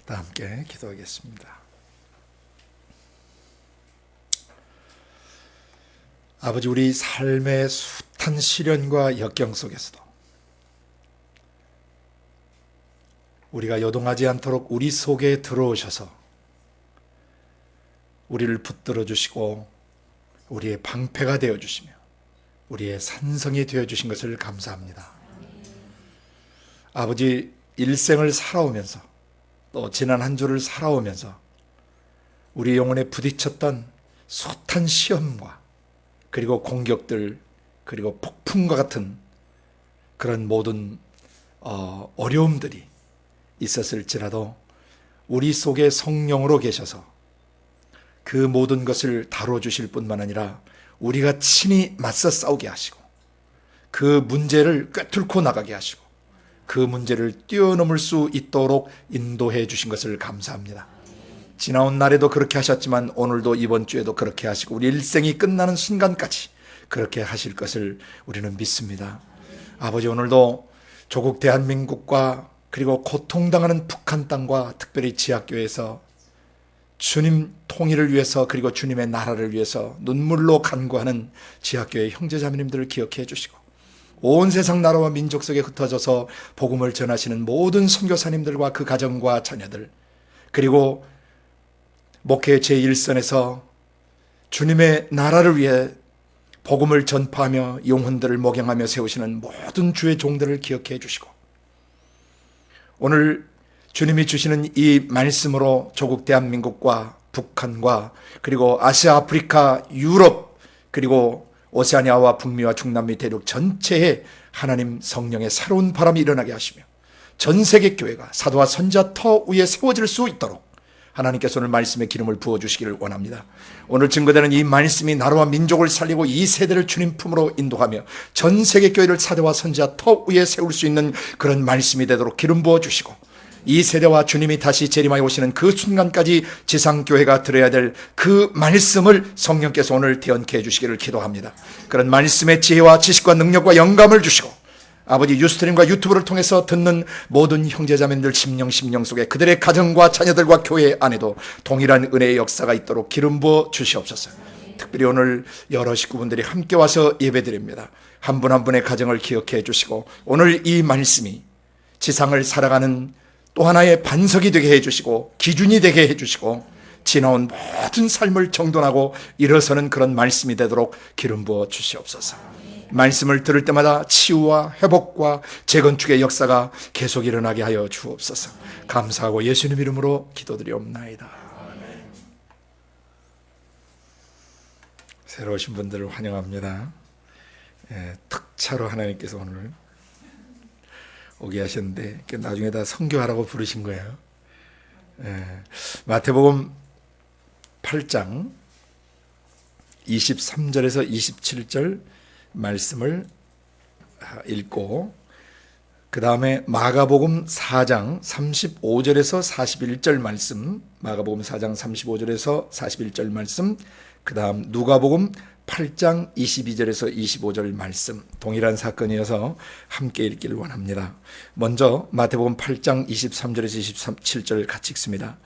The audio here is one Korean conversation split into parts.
다 함께 기도하겠습니다. 아버지, 우리 삶의 숱한 시련과 역경 속에서도 우리가 요동하지 않도록 우리 속에 들어오셔서 우리를 붙들어 주시고 우리의 방패가 되어 주시며 우리의 산성이 되어 주신 것을 감사합니다. 아버지, 일생을 살아오면서 또 지난 한 주를 살아오면서 우리 영혼에 부딪혔던 숱한 시험과 그리고 공격들 그리고 폭풍과 같은 그런 모든 어려움들이 있었을지라도 우리 속에 성령으로 계셔서 그 모든 것을 다뤄주실 뿐만 아니라 우리가 친히 맞서 싸우게 하시고 그 문제를 꿰뚫고 나가게 하시고 그 문제를 뛰어넘을 수 있도록 인도해 주신 것을 감사합니다. 지나온 날에도 그렇게 하셨지만 오늘도 이번 주에도 그렇게 하시고 우리 일생이 끝나는 순간까지 그렇게 하실 것을 우리는 믿습니다. 아버지, 오늘도 조국 대한민국과 그리고 고통당하는 북한 땅과 특별히 지하교회에서 주님 통일을 위해서 그리고 주님의 나라를 위해서 눈물로 간구하는 지하교회 형제자매님들을 기억해 주시고 온 세상 나라와 민족 속에 흩어져서 복음을 전하시는 모든 선교사님들과 그 가정과 자녀들, 그리고 목회 제1선에서 주님의 나라를 위해 복음을 전파하며 영혼들을 목양하며 세우시는 모든 주의 종들을 기억해 주시고 오늘 주님이 주시는 이 말씀으로 조국 대한민국과 북한과 그리고 아시아, 아프리카, 유럽 그리고 오세아니아와 북미와 중남미 대륙 전체에 하나님 성령의 새로운 바람이 일어나게 하시며 전 세계 교회가 사도와 선지자 터 위에 세워질 수 있도록 하나님께서 오늘 말씀의 기름을 부어주시기를 원합니다. 오늘 증거되는 이 말씀이 나라와 민족을 살리고 이 세대를 주님 품으로 인도하며 전 세계 교회를 사도와 선지자 터 위에 세울 수 있는 그런 말씀이 되도록 기름 부어주시고 이 세대와 주님이 다시 재림하여 오시는 그 순간까지 지상교회가 들어야 될 그 말씀을 성령께서 오늘 대언케 해주시기를 기도합니다. 그런 말씀의 지혜와 지식과 능력과 영감을 주시고 아버지, 유스트림과 유튜브를 통해서 듣는 모든 형제자매들 심령 속에 그들의 가정과 자녀들과 교회 안에도 동일한 은혜의 역사가 있도록 기름 부어 주시옵소서. 특별히 오늘 여러 식구분들이 함께 와서 예배드립니다. 한 분 한 분의 가정을 기억해 주시고 오늘 이 말씀이 지상을 살아가는 또 하나의 반석이 되게 해주시고 기준이 되게 해주시고 지나온 모든 삶을 정돈하고 일어서는 그런 말씀이 되도록 기름 부어 주시옵소서. 말씀을 들을 때마다 치유와 회복과 재건축의 역사가 계속 일어나게 하여 주옵소서. 감사하고 예수님 이름으로 기도드리옵나이다. 아멘. 새로 오신 분들을 환영합니다. 특차로 하나님께서 오늘 오게 하셨는데 나중에 다 선교하라고 부르신 거예요. 마태복음 8장 23절에서 27절 말씀을 읽고 그 다음에 마가복음 4장 35절에서 41절 말씀, 마가복음 4장 35절에서 41절 말씀, 그 다음 누가복음 8장 22절에서 25절 말씀, 동일한 사건이어서 함께 읽기를 원합니다. 먼저 마태복음 8장 23절에서 27절 같이 읽습니다.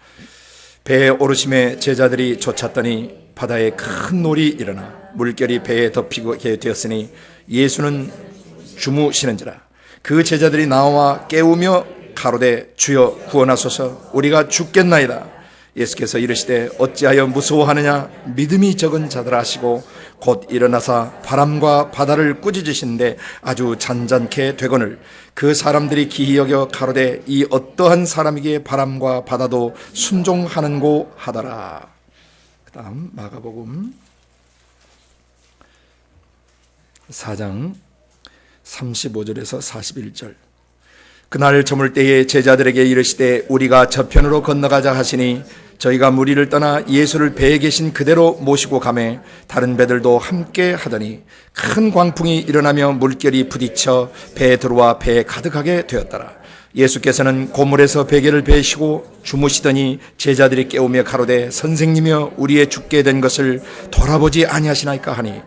배에 오르심에 제자들이 쫓았더니 바다에 큰 놀이 일어나 물결이 배에 덮이게 되었으니 예수는 주무시는지라. 그 제자들이 나와 깨우며 가로되 주여 구원하소서, 우리가 죽겠나이다. 예수께서 이르시되 어찌하여 무서워하느냐, 믿음이 적은 자들아 하시고 곧 일어나사 바람과 바다를 꾸짖으시는데 아주 잔잔케 되거늘 그 사람들이 기이 여겨 가로되 이 어떠한 사람이기에 바람과 바다도 순종하는고 하더라. 그 다음 마가복음 4장 35절에서 41절. 그날 저물 때에 제자들에게 이르시되 우리가 저편으로 건너가자 하시니 저희가 무리를 떠나 예수를 배에 계신 그대로 모시고 가매 다른 배들도 함께 하더니 큰 광풍이 일어나며 물결이 부딪혀 배에 들어와 배에 가득하게 되었더라. 예수께서는 고물에서 베개를 베시고 주무시더니 제자들이 깨우며 가로되 선생님이여 우리의 죽게 된 것을 돌아보지 아니하시나이까 하니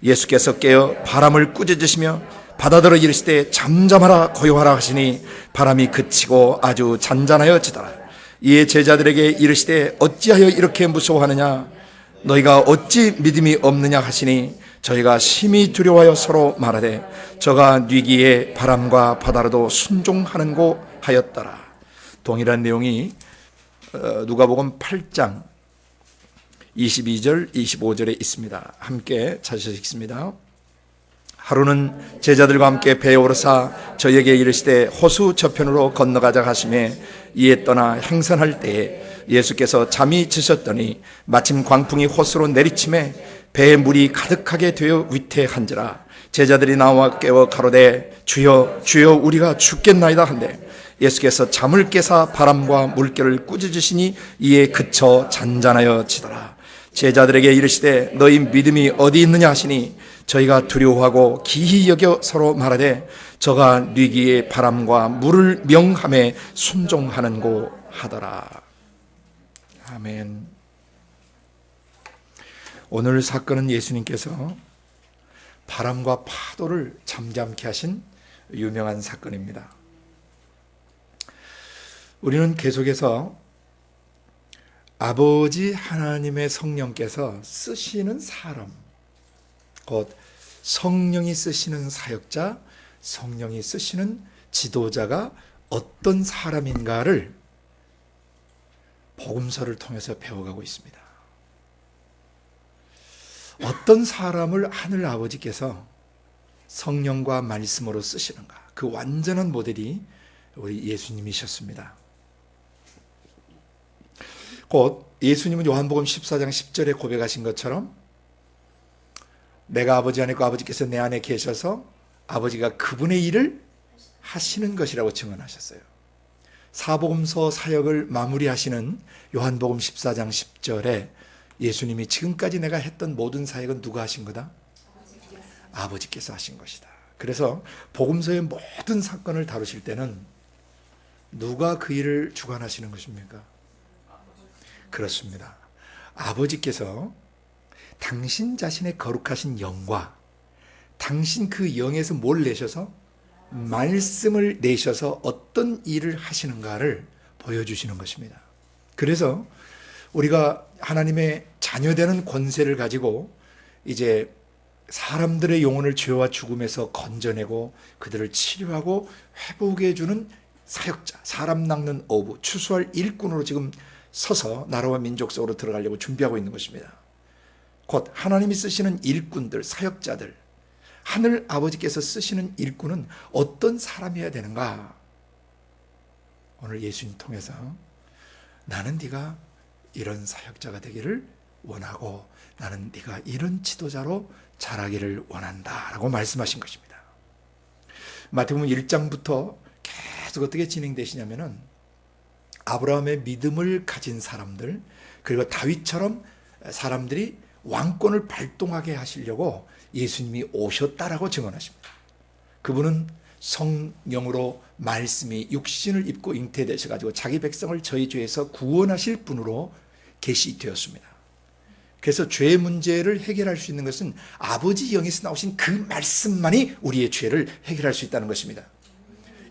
예수께서 깨어 바람을 꾸짖으시며 바다더러 이르시되 잠잠하라 고요하라 하시니 바람이 그치고 아주 잔잔하여지더라. 이에 제자들에게 이르시되 어찌하여 이렇게 무서워하느냐 너희가 어찌 믿음이 없느냐 하시니 저희가 심히 두려워하여 서로 말하되 저가 뉘기에 바람과 바다로도 순종하는고 하였더라. 동일한 내용이 누가복음 8장 22절 25절에 있습니다. 함께 찾으시겠습니다. 하루는 제자들과 함께 배에 오르사 저에게 이르시되 호수 저편으로 건너가자 하시매 이에 떠나 행선할 때에 예수께서 잠이 드셨더니 마침 광풍이 호수로 내리침에 배에 물이 가득하게 되어 위태한지라. 제자들이 나와 깨워 가로되 주여 주여 우리가 죽겠나이다 한데 예수께서 잠을 깨사 바람과 물결을 꾸짖으시니 이에 그쳐 잔잔하여 지더라. 제자들에게 이르시되 너희 믿음이 어디 있느냐 하시니 저희가 두려워하고 기히 여겨 서로 말하되 저가 뉘기에 바람과 물을 명함에 순종하는고 하더라. 아멘. 오늘 사건은 예수님께서 바람과 파도를 잠잠케 하신 유명한 사건입니다. 우리는 계속해서 아버지 하나님의 성령께서 쓰시는 사람, 곧 성령이 쓰시는 사역자, 성령이 쓰시는 지도자가 어떤 사람인가를 복음서를 통해서 배워가고 있습니다. 어떤 사람을 하늘 아버지께서 성령과 말씀으로 쓰시는가, 그 완전한 모델이 우리 예수님이셨습니다. 곧 예수님은 요한복음 14장 10절에 고백하신 것처럼 내가 아버지 안에 있고 아버지께서 내 안에 계셔서 아버지가 그분의 일을 하시는 것이라고 증언하셨어요. 사복음서 사역을 마무리하시는 요한복음 14장 10절에 예수님이 지금까지 내가 했던 모든 사역은 누가 하신 거다? 아버지께서 하신 것이다. 그래서 복음서의 모든 사건을 다루실 때는 누가 그 일을 주관하시는 것입니까? 그렇습니다. 아버지께서 당신 자신의 거룩하신 영과 당신 그 영에서 뭘 내셔서 말씀을 내셔서 어떤 일을 하시는가를 보여주시는 것입니다. 그래서 우리가 하나님의 자녀되는 권세를 가지고 이제 사람들의 영혼을 죄와 죽음에서 건져내고 그들을 치료하고 회복해 주는 사역자, 사람 낚는 어부, 추수할 일꾼으로 지금 서서 나라와 민족 속으로 들어가려고 준비하고 있는 것입니다. 곧 하나님이 쓰시는 일꾼들, 사역자들, 하늘 아버지께서 쓰시는 일꾼은 어떤 사람이어야 되는가? 오늘 예수님 통해서 나는 네가 이런 사역자가 되기를 원하고 나는 네가 이런 지도자로 자라기를 원한다라고 말씀하신 것입니다. 마태복음 1장부터 계속 어떻게 진행되시냐면은 아브라함의 믿음을 가진 사람들, 그리고 다윗처럼 사람들이 왕권을 발동하게 하시려고 예수님이 오셨다라고 증언하십니다. 그분은 성령으로 말씀이 육신을 입고 잉태되셔가지고 자기 백성을 저희 죄에서 구원하실 분으로 계시되었습니다. 그래서 죄의 문제를 해결할 수 있는 것은 아버지 영에서 나오신 그 말씀만이 우리의 죄를 해결할 수 있다는 것입니다.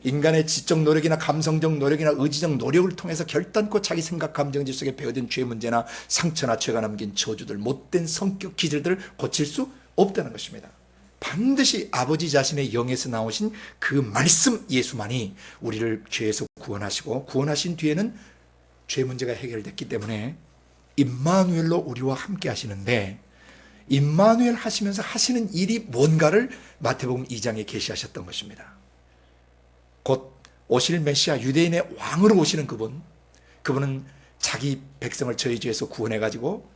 인간의 지적 노력이나 감성적 노력이나 의지적 노력을 통해서 결단코 자기 생각 감정질 속에 배어든 죄 문제나 상처나 죄가 남긴 저주들, 못된 성격 기질들을 고칠 수 없다는 것입니다. 반드시 아버지 자신의 영에서 나오신 그 말씀 예수만이 우리를 죄에서 구원하시고 구원하신 뒤에는 죄 문제가 해결됐기 때문에 임마누엘로 우리와 함께 하시는데, 임마누엘 하시면서 하시는 일이 뭔가를 마태복음 2장에 계시하셨던 것입니다. 곧 오실 메시아, 유대인의 왕으로 오시는 그분은 자기 백성을 저희 죄에서 구원해가지고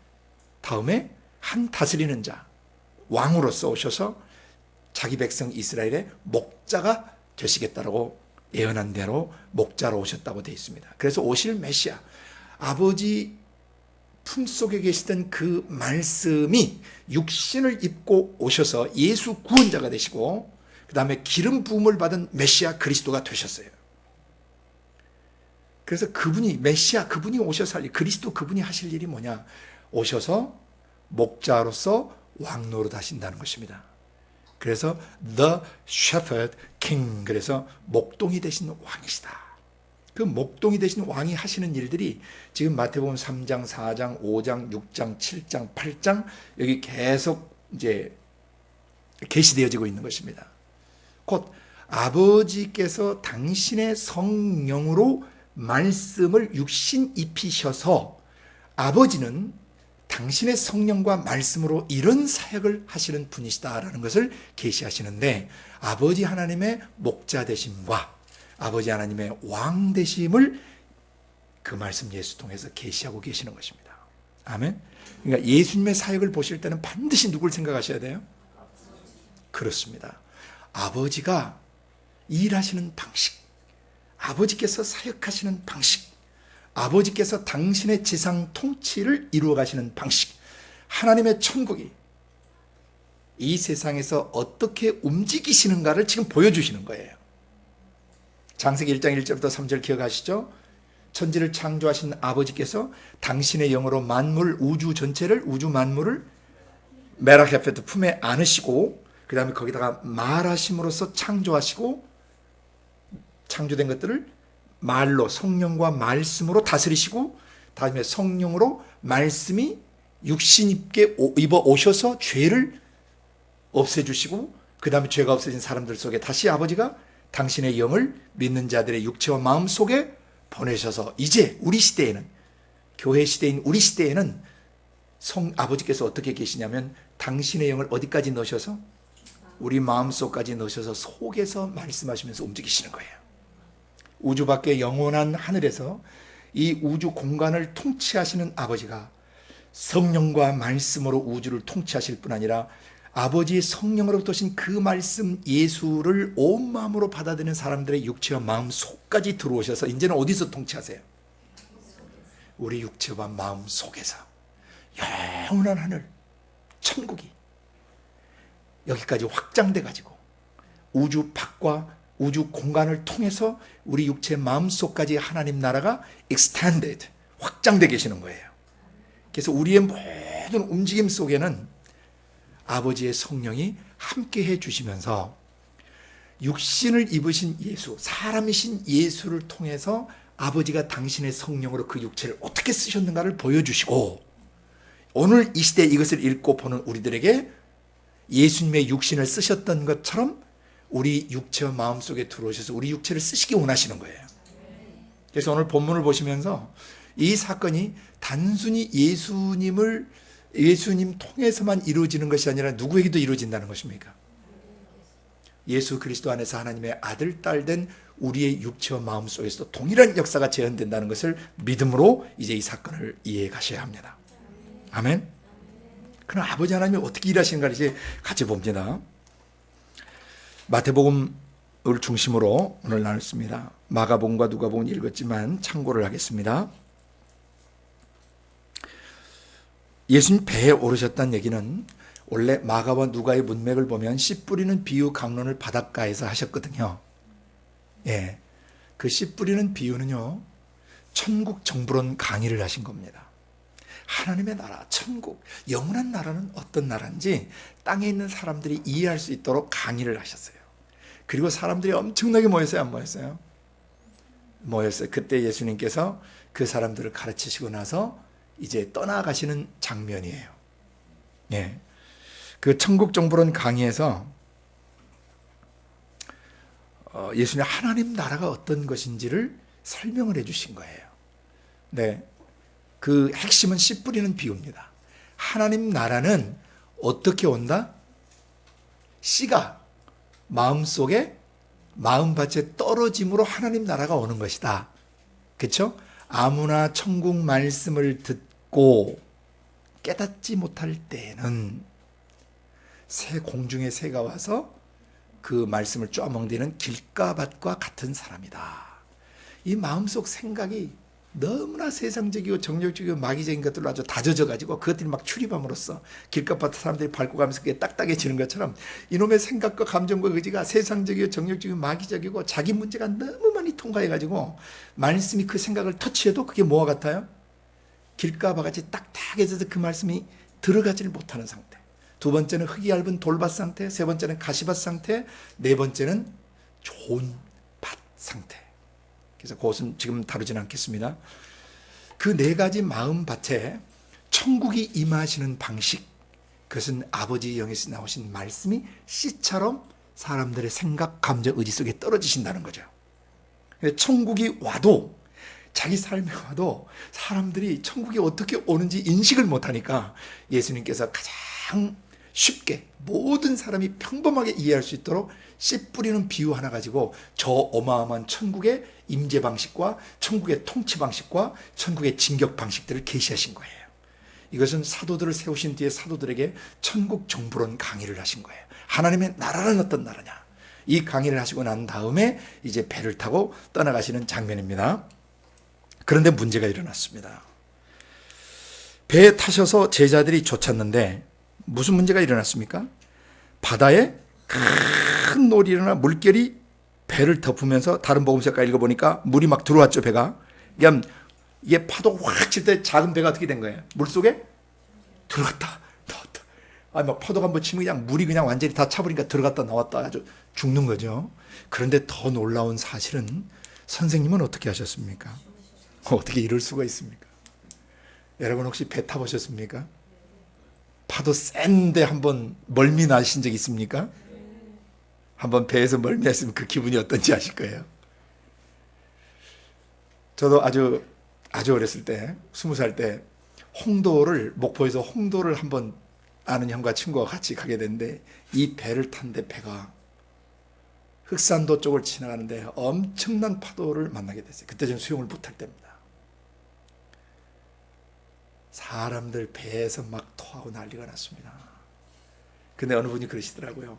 다음에 한 다스리는 자, 왕으로서 오셔서 자기 백성 이스라엘의 목자가 되시겠다라고 예언한 대로 목자로 오셨다고 되어 있습니다. 그래서 오실 메시아, 아버지 품속에 계시던 그 말씀이 육신을 입고 오셔서 예수 구원자가 되시고 그 다음에 기름 부음을 받은 메시아 그리스도가 되셨어요. 그래서 그분이 메시아, 그분이 오셔서 할 일, 그리스도 그분이 하실 일이 뭐냐? 오셔서 목자로서 왕노릇 하신다는 것입니다. 그래서 The Shepherd King, 그래서 목동이 되신 왕이시다. 그 목동이 되신 왕이 하시는 일들이 지금 마태복음 3장, 4장, 5장, 6장, 7장, 8장 여기 계속 이제 계시되어지고 있는 것입니다. 곧 아버지께서 당신의 성령으로 말씀을 육신 입히셔서 아버지는 당신의 성령과 말씀으로 이런 사역을 하시는 분이시다라는 것을 계시하시는데, 아버지 하나님의 목자 되심과 아버지 하나님의 왕 되심을 그 말씀 예수 통해서 계시하고 계시는 것입니다. 아멘. 그러니까 예수님의 사역을 보실 때는 반드시 누굴 생각하셔야 돼요? 그렇습니다. 아버지가 일하시는 방식, 아버지께서 사역하시는 방식, 아버지께서 당신의 지상 통치를 이루어 가시는 방식, 하나님의 천국이 이 세상에서 어떻게 움직이시는가를 지금 보여주시는 거예요. 창세기 1장 1절부터 3절 기억하시죠? 천지를 창조하신 아버지께서 당신의 영으로 만물, 우주 전체를, 우주 만물을 메라헤페트 품에 안으시고, 그 다음에 거기다가 말하심으로써 창조하시고, 창조된 것들을 말로, 성령과 말씀으로 다스리시고, 다음에 성령으로 말씀이 육신 입어 오셔서 죄를 없애주시고, 그 다음에 죄가 없어진 사람들 속에 다시 아버지가 당신의 영을 믿는 자들의 육체와 마음 속에 보내셔서, 이제 우리 시대에는, 교회 시대인 우리 시대에는 아버지께서 어떻게 계시냐면 당신의 영을 어디까지 넣으셔서? 우리 마음속까지 넣으셔서 속에서 말씀하시면서 움직이시는 거예요. 우주 밖의 영원한 하늘에서 이 우주 공간을 통치하시는 아버지가 성령과 말씀으로 우주를 통치하실 뿐 아니라 아버지의 성령으로부터 오신 그 말씀 예수를 온 마음으로 받아들이는 사람들의 육체와 마음 속까지 들어오셔서 이제는 어디서 통치하세요? 우리 육체와 마음 속에서 영원한 하늘, 천국이 여기까지 확장돼 가지고 우주 밖과 우주 공간을 통해서 우리 육체 마음속까지 하나님 나라가 extended, 확장되어 계시는 거예요. 그래서 우리의 모든 움직임 속에는 아버지의 성령이 함께 해주시면서 육신을 입으신 예수, 사람이신 예수를 통해서 아버지가 당신의 성령으로 그 육체를 어떻게 쓰셨는가를 보여주시고, 오늘 이 시대에 이것을 읽고 보는 우리들에게 예수님의 육신을 쓰셨던 것처럼 우리 육체와 마음속에 들어오셔서 우리 육체를 쓰시기 원하시는 거예요. 그래서 오늘 본문을 보시면서 이 사건이 단순히 예수님 통해서만 이루어지는 것이 아니라 누구에게도 이루어진다는 것입니까? 예수 그리스도 안에서 하나님의 아들, 딸 된 우리의 육체와 마음 속에서도 동일한 역사가 재현된다는 것을 믿음으로 이제 이 사건을 이해해 가셔야 합니다. 아멘. 그럼 아버지 하나님이 어떻게 일하시는가를 이제 같이 봅니다. 마태복음을 중심으로 오늘 나눴습니다. 마가복음과 누가복음은 읽었지만 참고를 하겠습니다. 예수님 배에 오르셨다는 얘기는 원래 마가와 누가의 문맥을 보면 씨 뿌리는 비유 강론을 바닷가에서 하셨거든요. 예, 그 씨 뿌리는 비유는요, 천국 정부론 강의를 하신 겁니다. 하나님의 나라, 천국, 영원한 나라는 어떤 나라인지 땅에 있는 사람들이 이해할 수 있도록 강의를 하셨어요. 그리고 사람들이 엄청나게 모였어요, 안 모였어요? 모였어요. 그때 예수님께서 그 사람들을 가르치시고 나서 이제 떠나가시는 장면이에요. 예. 그 천국 정부론 강의에서 예수님 하나님 나라가 어떤 것인지를 설명을 해 주신 거예요. 네. 그 핵심은 씨 뿌리는 비유입니다. 하나님 나라는 어떻게 온다? 씨가 마음속에, 마음밭에 떨어짐으로 하나님 나라가 오는 것이다. 그렇죠? 아무나 천국 말씀을 듣고 깨닫지 못할 때에는 새 공중의 새가 와서 그 말씀을 쪼아먹는 길가밭과 같은 사람이다. 이 마음속 생각이 너무나 세상적이고 정욕적이고 마귀적인 것들로 아주 다져져가지고 그것들이 막 출입함으로써 길가밭 사람들이 밟고 가면서 그게 딱딱해지는 것처럼 이놈의 생각과 감정과 의지가 세상적이고 정욕적이고 마귀적이고 자기 문제가 너무 많이 통과해가지고 말씀이 그 생각을 터치해도 그게 뭐와 같아요? 길가밭같이 딱딱해져서 그 말씀이 들어가지를 못하는 상태. 두 번째는 흙이 얇은 돌밭 상태, 세 번째는 가시밭 상태, 네 번째는 좋은 밭 상태. 그래서 그것은 지금 다루지는 않겠습니다. 그 네 가지 마음밭에 천국이 임하시는 방식, 그것은 아버지 영에서 나오신 말씀이 씨처럼 사람들의 생각, 감정, 의지 속에 떨어지신다는 거죠. 천국이 와도, 자기 삶에 와도 사람들이 천국이 어떻게 오는지 인식을 못하니까 예수님께서 가장 쉽게 모든 사람이 평범하게 이해할 수 있도록 씨 뿌리는 비유 하나 가지고 저 어마어마한 천국의 임재 방식과 천국의 통치 방식과 천국의 진격 방식들을 계시하신 거예요. 이것은 사도들을 세우신 뒤에 사도들에게 천국 정부론 강의를 하신 거예요. 하나님의 나라는 어떤 나라냐, 이 강의를 하시고 난 다음에 이제 배를 타고 떠나가시는 장면입니다. 그런데 문제가 일어났습니다. 배에 타셔서 제자들이 쫓았는데 무슨 문제가 일어났습니까? 바다에 큰 놀이 일어나 물결이 배를 덮으면서, 다른 복음서가 읽어보니까 물이 막 들어왔죠, 배가. 그러니까 이게 파도 확 칠 때 작은 배가 어떻게 된 거예요? 물속에 들어갔다 나왔다. 아니 막 파도가 한번 치면 그냥 물이 그냥 완전히 다 차버리니까 들어갔다 나왔다 아주 죽는 거죠. 그런데 더 놀라운 사실은 선생님은 어떻게 하셨습니까? 어떻게 이럴 수가 있습니까? 여러분 혹시 배 타보셨습니까? 파도 센데 한번 멀미 나신 적 있습니까? 한번 배에서 멀미했으면 그 기분이 어떤지 아실 거예요. 저도 아주 어렸을 때, 20살 때 홍도를, 목포에서 홍도를 한번 아는 형과 친구와 같이 가게 됐는데, 이 배를 탄데 배가 흑산도 쪽을 지나가는데 엄청난 파도를 만나게 됐어요. 그때 좀 수영을 못할 때입니다. 사람들 배에서 막 토하고 난리가 났습니다. 근데 어느 분이 그러시더라고요.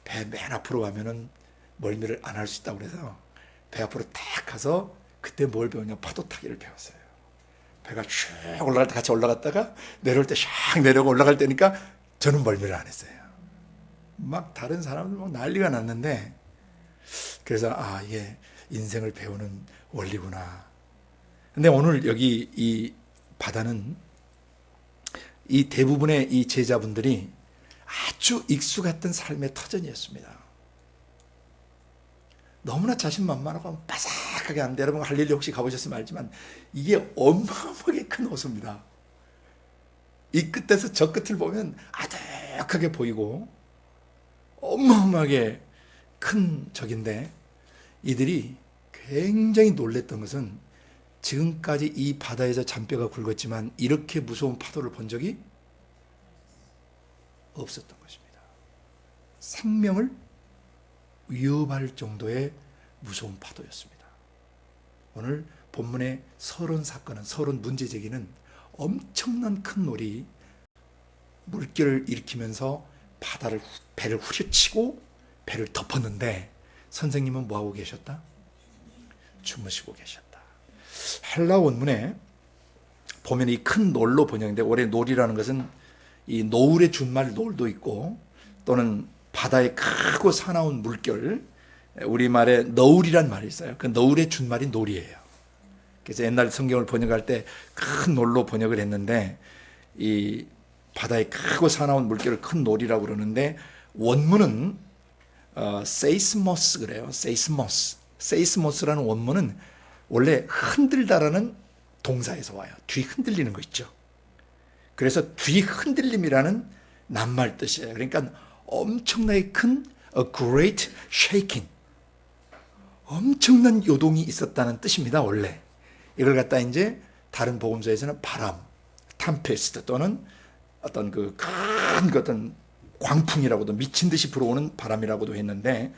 배 맨 앞으로 가면은 멀미를 안 할 수 있다고 그래서 배 앞으로 딱 가서 그때 뭘 배웠냐, 파도 타기를 배웠어요. 배가 쭉 올라갈 때 같이 올라갔다가 내려올 때 샥 내려오고 올라갈 때니까 저는 멀미를 안 했어요. 막 다른 사람들 막 난리가 났는데, 그래서 아, 이게 인생을 배우는 원리구나. 근데 오늘 여기 이 바다는 이 대부분의 이 제자분들이 아주 익숙했던 삶의 터전이었습니다. 너무나 자신만만하고 바삭하게 하는데, 여러분 할릴리 혹시 가보셨으면 알지만 이게 어마어마하게 큰 호수입니다. 이 끝에서 저 끝을 보면 아득하게 보이고 어마어마하게 큰 적인데, 이들이 굉장히 놀랬던 것은 지금까지 이 바다에서 잔뼈가 굵었지만 이렇게 무서운 파도를 본 적이 없었던 것입니다. 생명을 위협할 정도의 무서운 파도였습니다. 오늘 본문의 서론 사건은, 서론 문제 제기는 엄청난 큰 놀이, 물결을 일으키면서 배를 후려치고 배를 덮었는데, 선생님은 뭐하고 계셨다? 주무시고 계셨다. 헬라 원문에 보면 이 큰 놀로 번역인데, 원래 놀이라는 것은 이 노을의 준말 놀도 있고, 또는 바다에 크고 사나운 물결, 우리말에 너울이란 말이 있어요. 그 너울의 준말이 놀이에요. 그래서 옛날 성경을 번역할 때 큰 놀로 번역을 했는데, 이 바다에 크고 사나운 물결을 큰 놀이라고 그러는데, 원문은 세이스모스 그래요. 세이스모스라는 원문은 원래 흔들다라는 동사에서 와요. 뒤 흔들리는 거 있죠. 그래서 뒤 흔들림이라는 낱말 뜻이에요. 그러니까 엄청나게 큰 a great shaking, 엄청난 요동이 있었다는 뜻입니다. 원래 이걸 갖다 이제 다른 복음서에서는 바람, 탐페스트, 또는 어떤 그 큰 어떤 광풍이라고도, 미친 듯이 불어오는 바람이라고도 했는데,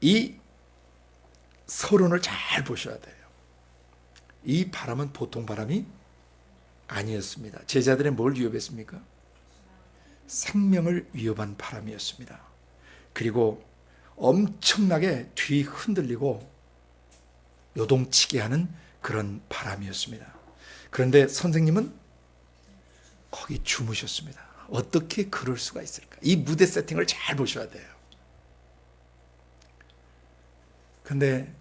이 서론을 잘 보셔야 돼요. 이 바람은 보통 바람이 아니었습니다. 제자들의 뭘 위협했습니까? 생명을 위협한 바람이었습니다. 그리고 엄청나게 뒤 흔들리고 요동치게 하는 그런 바람이었습니다. 그런데 선생님은 거기 주무셨습니다. 어떻게 그럴 수가 있을까? 이 무대 세팅을 잘 보셔야 돼요. 근데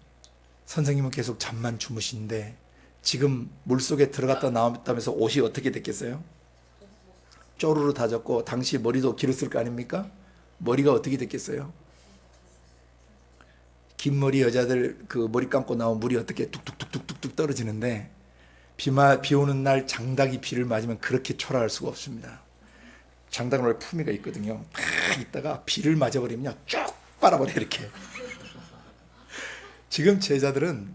선생님은 계속 잠만 주무시는데, 지금 물속에 들어갔다 나왔다면서 옷이 어떻게 됐겠어요? 쪼르르 다 젖고, 당시 머리도 길었을 거 아닙니까? 머리가 어떻게 됐겠어요? 긴 머리 여자들 그 머리 감고 나오면 물이 어떻게 뚝뚝뚝뚝뚝 떨어지는데 비 오는 날 장닭이 비를 맞으면 그렇게 초라할 수가 없습니다. 장닭은 원래 품위가 있거든요. 막 있다가 비를 맞아버리면 쭉 빨아버려 이렇게. 지금 제자들은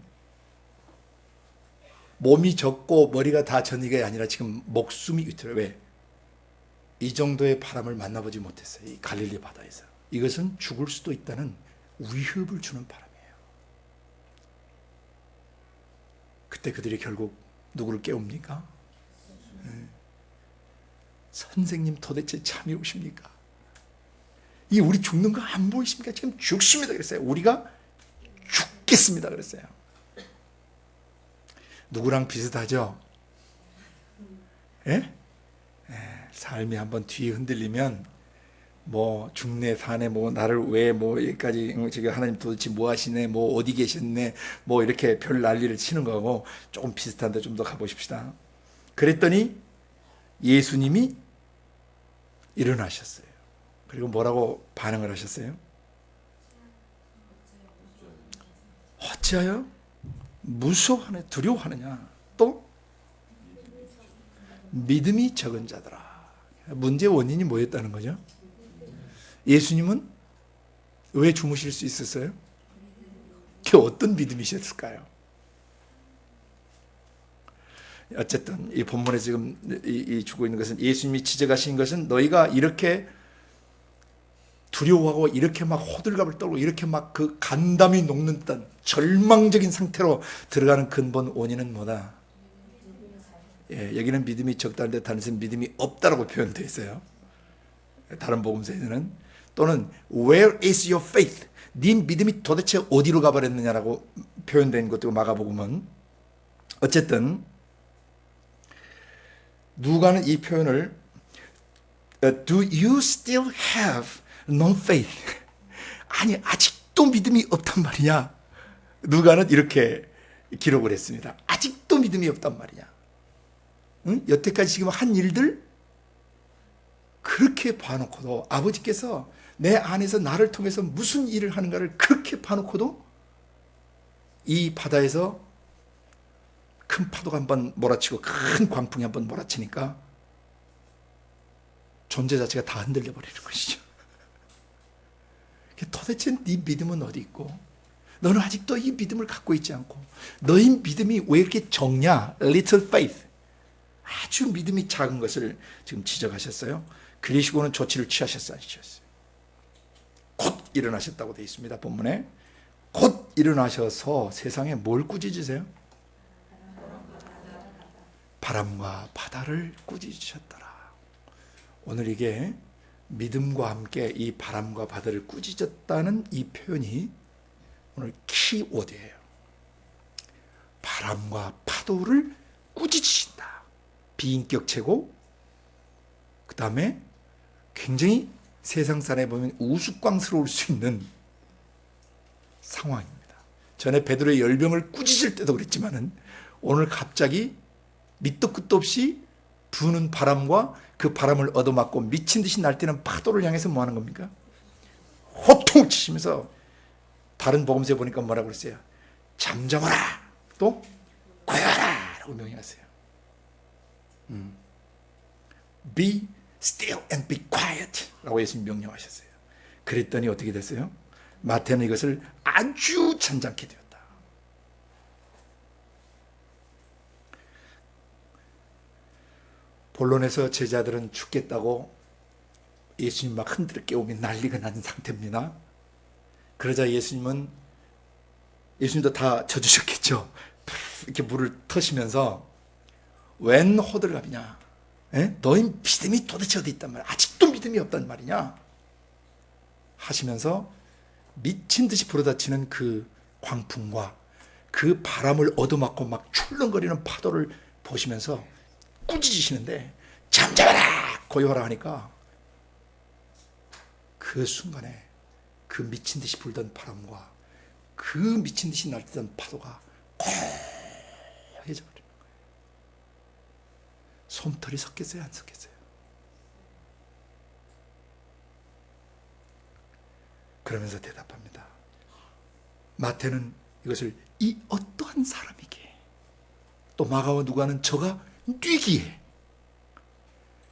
몸이 젖고 머리가 다 젖는 게 아니라 지금 목숨이 위태로워요. 왜? 이 정도의 바람을 만나보지 못했어요. 이 갈릴리 바다에서. 이것은 죽을 수도 있다는 위협을 주는 바람이에요. 그때 그들이 결국 누구를 깨웁니까? 선생님 도대체 잠이 오십니까? 이 우리 죽는 거 안 보이십니까? 지금 죽습니다 그랬어요. 우리가 죽겠습니다 그랬어요. 누구랑 비슷하죠? 예? 삶이 한번 뒤에 흔들리면 뭐 죽네 사네 뭐 나를 왜 뭐 여기까지 지금 하나님 도대체 뭐 하시네 뭐 어디 계셨네 뭐 이렇게 별 난리를 치는 거하고 조금 비슷한데 좀 더 가보십시다. 그랬더니 예수님이 일어나셨어요. 그리고 뭐라고 반응을 하셨어요? 어찌하여 무서워하느냐 두려워하느냐 또 믿음이 적은 자들아. 문제의 원인이 뭐였다는 거죠? 예수님은 왜 주무실 수 있었어요? 그 어떤 믿음이셨을까요? 어쨌든 이 본문에 지금 이 주고 있는 것은 예수님이 지적하신 것은 너희가 이렇게 두려워하고 이렇게 막 호들갑을 떨고 이렇게 막 그 간담이 녹는 듯한 절망적인 상태로 들어가는 근본 원인은 뭐다? 예, 여기는 믿음이 적다는데 다른 데는 믿음이 없다라고 표현되어 있어요. 다른 복음서에는 또는 Where is your faith? 네 믿음이 도대체 어디로 가버렸느냐라고 표현된 것도 마가복음은. 어쨌든 누가는 이 표현을 Do you still have no faith? 아니 아직도 믿음이 없단 말이냐. 누가는 이렇게 기록을 했습니다. 아직도 믿음이 없단 말이냐. 응? 여태까지 지금 한 일들 그렇게 봐놓고도 아버지께서 내 안에서 나를 통해서 무슨 일을 하는가를 그렇게 봐놓고도 이 바다에서 큰 파도가 한번 몰아치고 큰 광풍이 한번 몰아치니까 존재 자체가 다 흔들려 버리는 것이죠. 도대체 네 믿음은 어디 있고 너는 아직도 이 믿음을 갖고 있지 않고 너희 믿음이 왜 이렇게 적냐? Little faith. 아주 믿음이 작은 것을 지금 지적하셨어요. 그리시고는 조치를 취하셨어요. 곧 일어나셨다고 되어 있습니다. 본문에. 곧 일어나셔서 세상에 뭘 꾸짖으세요? 바람과 바다를 꾸짖으셨더라. 오늘 이게 믿음과 함께 이 바람과 바다를 꾸짖었다는 이 표현이 오늘 키워드예요. 바람과 파도를 꾸짖으신다. 비인격체고 그 다음에 굉장히 세상 사람에 보면 우스꽝스러울 수 있는 상황입니다. 전에 베드로의 열병을 꾸짖을 때도 그랬지만은 오늘 갑자기 밑도 끝도 없이 부는 바람과 그 바람을 얻어맞고 미친 듯이 날뛰는 파도를 향해서 뭐 하는 겁니까? 호통을 치시면서 다른 복음서에 보니까 뭐라고 그랬어요? 잠잠하라 또 고요하라 라고 명령하세요. Be still and be quiet 라고 예수님 명령하셨어요. 그랬더니 어떻게 됐어요? 마태는 이것을 아주 잔잔케 되었다. 본론에서 제자들은 죽겠다고 예수님 막 흔들어 깨우면 난리가 나는 상태입니다. 그러자 예수님도 다 젖으셨겠죠. 이렇게 물을 터시면서 웬 호들갑이냐? 너희 믿음이 도대체 어디 있단 말이야? 아직도 믿음이 없단 말이냐? 하시면서 미친 듯이 불어닥치는 그 광풍과 그 바람을 얻어맞고 막 출렁거리는 파도를 보시면서 꾸짖으시는데 잠잠하라 고요하라 하니까 그 순간에 그 미친 듯이 불던 바람과 그 미친 듯이 날뛰던 파도가 고요해져 버립니다. 솜털이 섞였어요? 안 섞였어요? 그러면서 대답합니다. 마태는 이것을 이 어떠한 사람이기에, 또 마가와 누가는 저가 뛰기에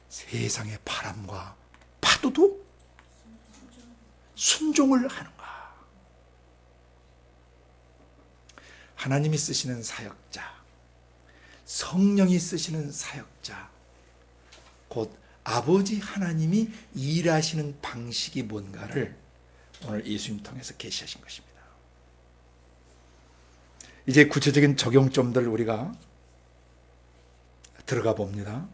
세상의 바람과 파도도 순종을 하는가. 하나님이 쓰시는 사역자, 성령이 쓰시는 사역자, 곧 아버지 하나님이 일하시는 방식이 뭔가를 오늘 예수님 통해서 계시하신 것입니다. 이제 구체적인 적용점들을 우리가 들어가 봅니다.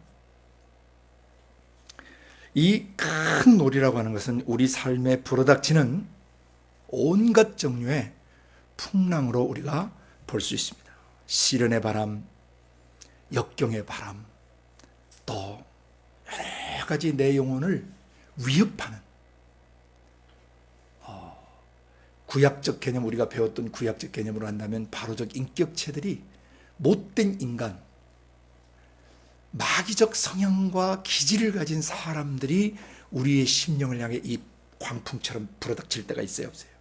이 큰 놀이라고 하는 것은 우리 삶에 불어닥치는 온갖 종류의 풍랑으로 우리가 볼 수 있습니다. 시련의 바람, 역경의 바람, 또 여러 가지 내 영혼을 위협하는 구약적 개념, 우리가 배웠던 구약적 개념으로 한다면 바로적 인격체들이 못된 인간, 마귀적 성향과 기질을 가진 사람들이 우리의 심령을 향해 이 광풍처럼 불어닥칠 때가 있어요, 없어요?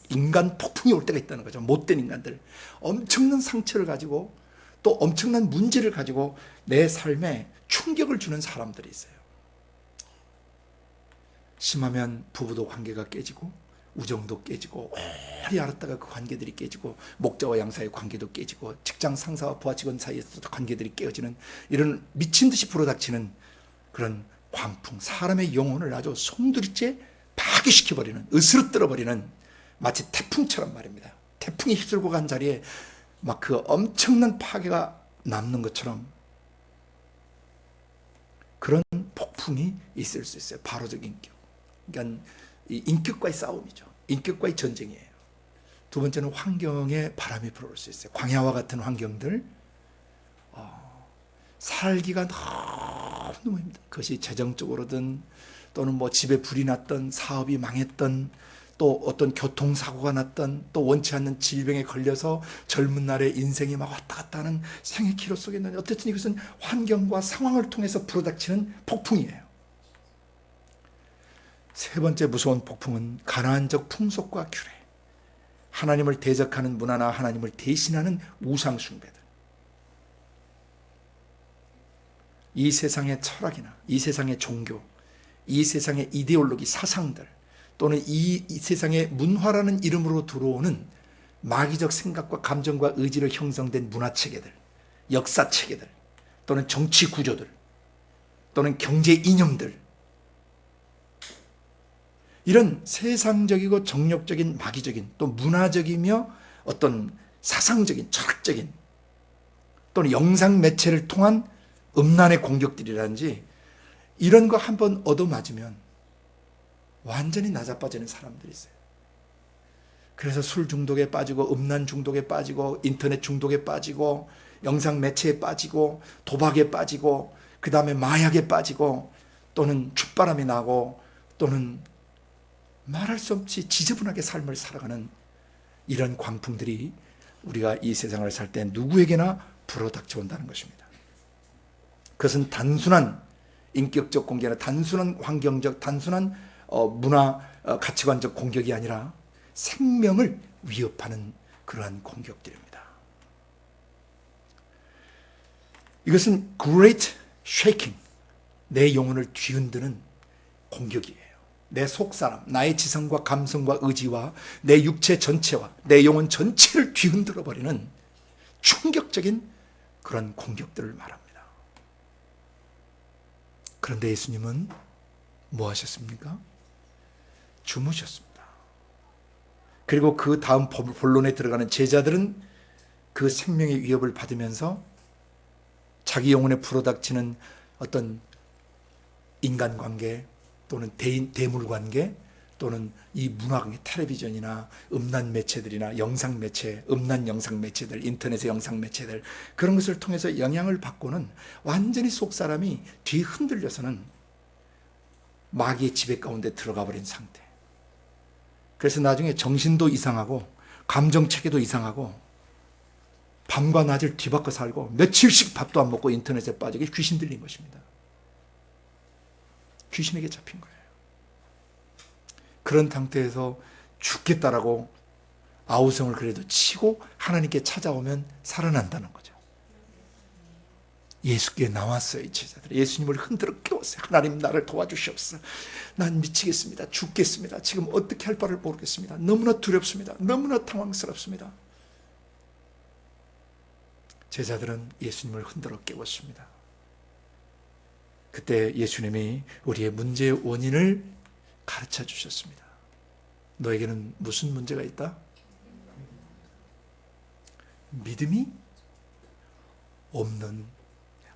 인간 폭풍이 올 때가 있다는 거죠. 못된 인간들, 엄청난 상처를 가지고 또 엄청난 문제를 가지고 내 삶에 충격을 주는 사람들이 있어요. 심하면 부부도 관계가 깨지고 우정도 깨지고, 오래 알았다가 그 관계들이 깨지고, 목자와 양 사이의 관계도 깨지고, 직장 상사와 부하 직원 사이에서도 관계들이 깨어지는, 이런 미친 듯이 불어닥치는 그런 광풍, 사람의 영혼을 아주 송두리째 파괴시켜버리는, 으스러뜨려버리는, 마치 태풍처럼 말입니다. 태풍이 휩쓸고 간 자리에 막 그 엄청난 파괴가 남는 것처럼 그런 폭풍이 있을 수 있어요. 바로적 인격. 그러니까 이 인격과의 싸움이죠. 인격과의 전쟁이에요. 두 번째는 환경에 바람이 불어올 수 있어요. 광야와 같은 환경들, 살기가 너무 힘들어요. 그것이 재정적으로든 또는 뭐 집에 불이 났던, 사업이 망했던, 또 어떤 교통사고가 났던, 또 원치 않는 질병에 걸려서 젊은 날에 인생이 막 왔다 갔다 하는 생의 기로 속에 있는, 어쨌든 이것은 환경과 상황을 통해서 불어닥치는 폭풍이에요. 세 번째 무서운 폭풍은 가나안적 풍속과 규례, 하나님을 대적하는 문화나 하나님을 대신하는 우상 숭배들. 이 세상의 철학이나 이 세상의 종교, 이 세상의 이데올로기, 사상들, 또는 이 세상의 문화라는 이름으로 들어오는 마귀적 생각과 감정과 의지로 형성된 문화체계들, 역사체계들, 또는 정치 구조들, 또는 경제 이념들, 이런 세상적이고 정욕적인 마귀적인, 또 문화적이며 어떤 사상적인, 철학적인, 또는 영상 매체를 통한 음란의 공격들이라든지, 이런 거 한번 얻어맞으면 완전히 나자빠지는 사람들이 있어요. 그래서 술 중독에 빠지고, 음란 중독에 빠지고, 인터넷 중독에 빠지고, 영상 매체에 빠지고, 도박에 빠지고, 그 다음에 마약에 빠지고, 또는 춥바람이 나고, 또는 말할 수 없이 지저분하게 삶을 살아가는 이런 광풍들이 우리가 이 세상을 살 때 누구에게나 불어닥쳐 온다는 것입니다. 그것은 단순한 인격적 공격이나 단순한 환경적, 단순한 문화 가치관적 공격이 아니라 생명을 위협하는 그러한 공격들입니다. 이것은 great shaking, 내 영혼을 뒤흔드는 공격이에요. 내 속사람, 나의 지성과 감성과 의지와 내 육체 전체와 내 영혼 전체를 뒤흔들어 버리는 충격적인 그런 공격들을 말합니다. 그런데 예수님은 뭐 하셨습니까? 주무셨습니다. 그리고 그 다음 본론에 들어가는 제자들은 그 생명의 위협을 받으면서 자기 영혼에 불어닥치는 어떤 인간관계, 또는 대물관계, 또는 이 문화관계, 텔레비전이나 음란 매체들이나 영상 매체, 음란 영상 매체들, 인터넷의 영상 매체들, 그런 것을 통해서 영향을 받고는 완전히 속사람이 뒤흔들려서는 마귀의 지배 가운데 들어가 버린 상태. 그래서 나중에 정신도 이상하고 감정체계도 이상하고 밤과 낮을 뒤바꿔 살고 며칠씩 밥도 안 먹고 인터넷에 빠지게 귀신 들린 것입니다. 귀신에게 잡힌 거예요. 그런 상태에서 죽겠다라고 아우성을 그래도 치고 하나님께 찾아오면 살아난다는 거죠. 예수께 나왔어요. 이 제자들 예수님을 흔들어 깨웠어요. 하나님 나를 도와주시옵소서. 난 미치겠습니다. 죽겠습니다. 지금 어떻게 할 바를 모르겠습니다. 너무나 두렵습니다. 너무나 당황스럽습니다. 제자들은 예수님을 흔들어 깨웠습니다. 그때 예수님이 우리의 문제의 원인을 가르쳐 주셨습니다. 너에게는 무슨 문제가 있다? 믿음이 없는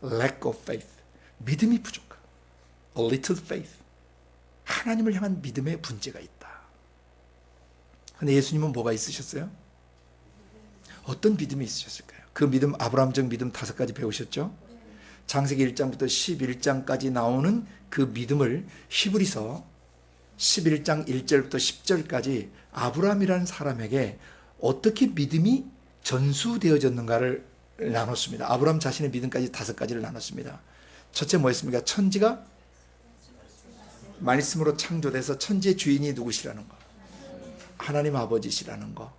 lack of faith. 믿음이 부족한 a little faith. 하나님을 향한 믿음의 문제가 있다. 근데 예수님은 뭐가 있으셨어요? 어떤 믿음이 있으셨을까요? 그 믿음, 아브라함적 믿음 5가지 배우셨죠? 창세기 1장부터 11장까지 나오는 그 믿음을 히브리서 11장 1절부터 10절까지 아브라함이라는 사람에게 어떻게 믿음이 전수되어졌는가를 나눴습니다. 아브라함 자신의 믿음까지 5가지를 나눴습니다. 첫째 뭐였습니까? 천지가 말씀으로 창조돼서 천지의 주인이 누구시라는 거, 하나님 아버지시라는 거,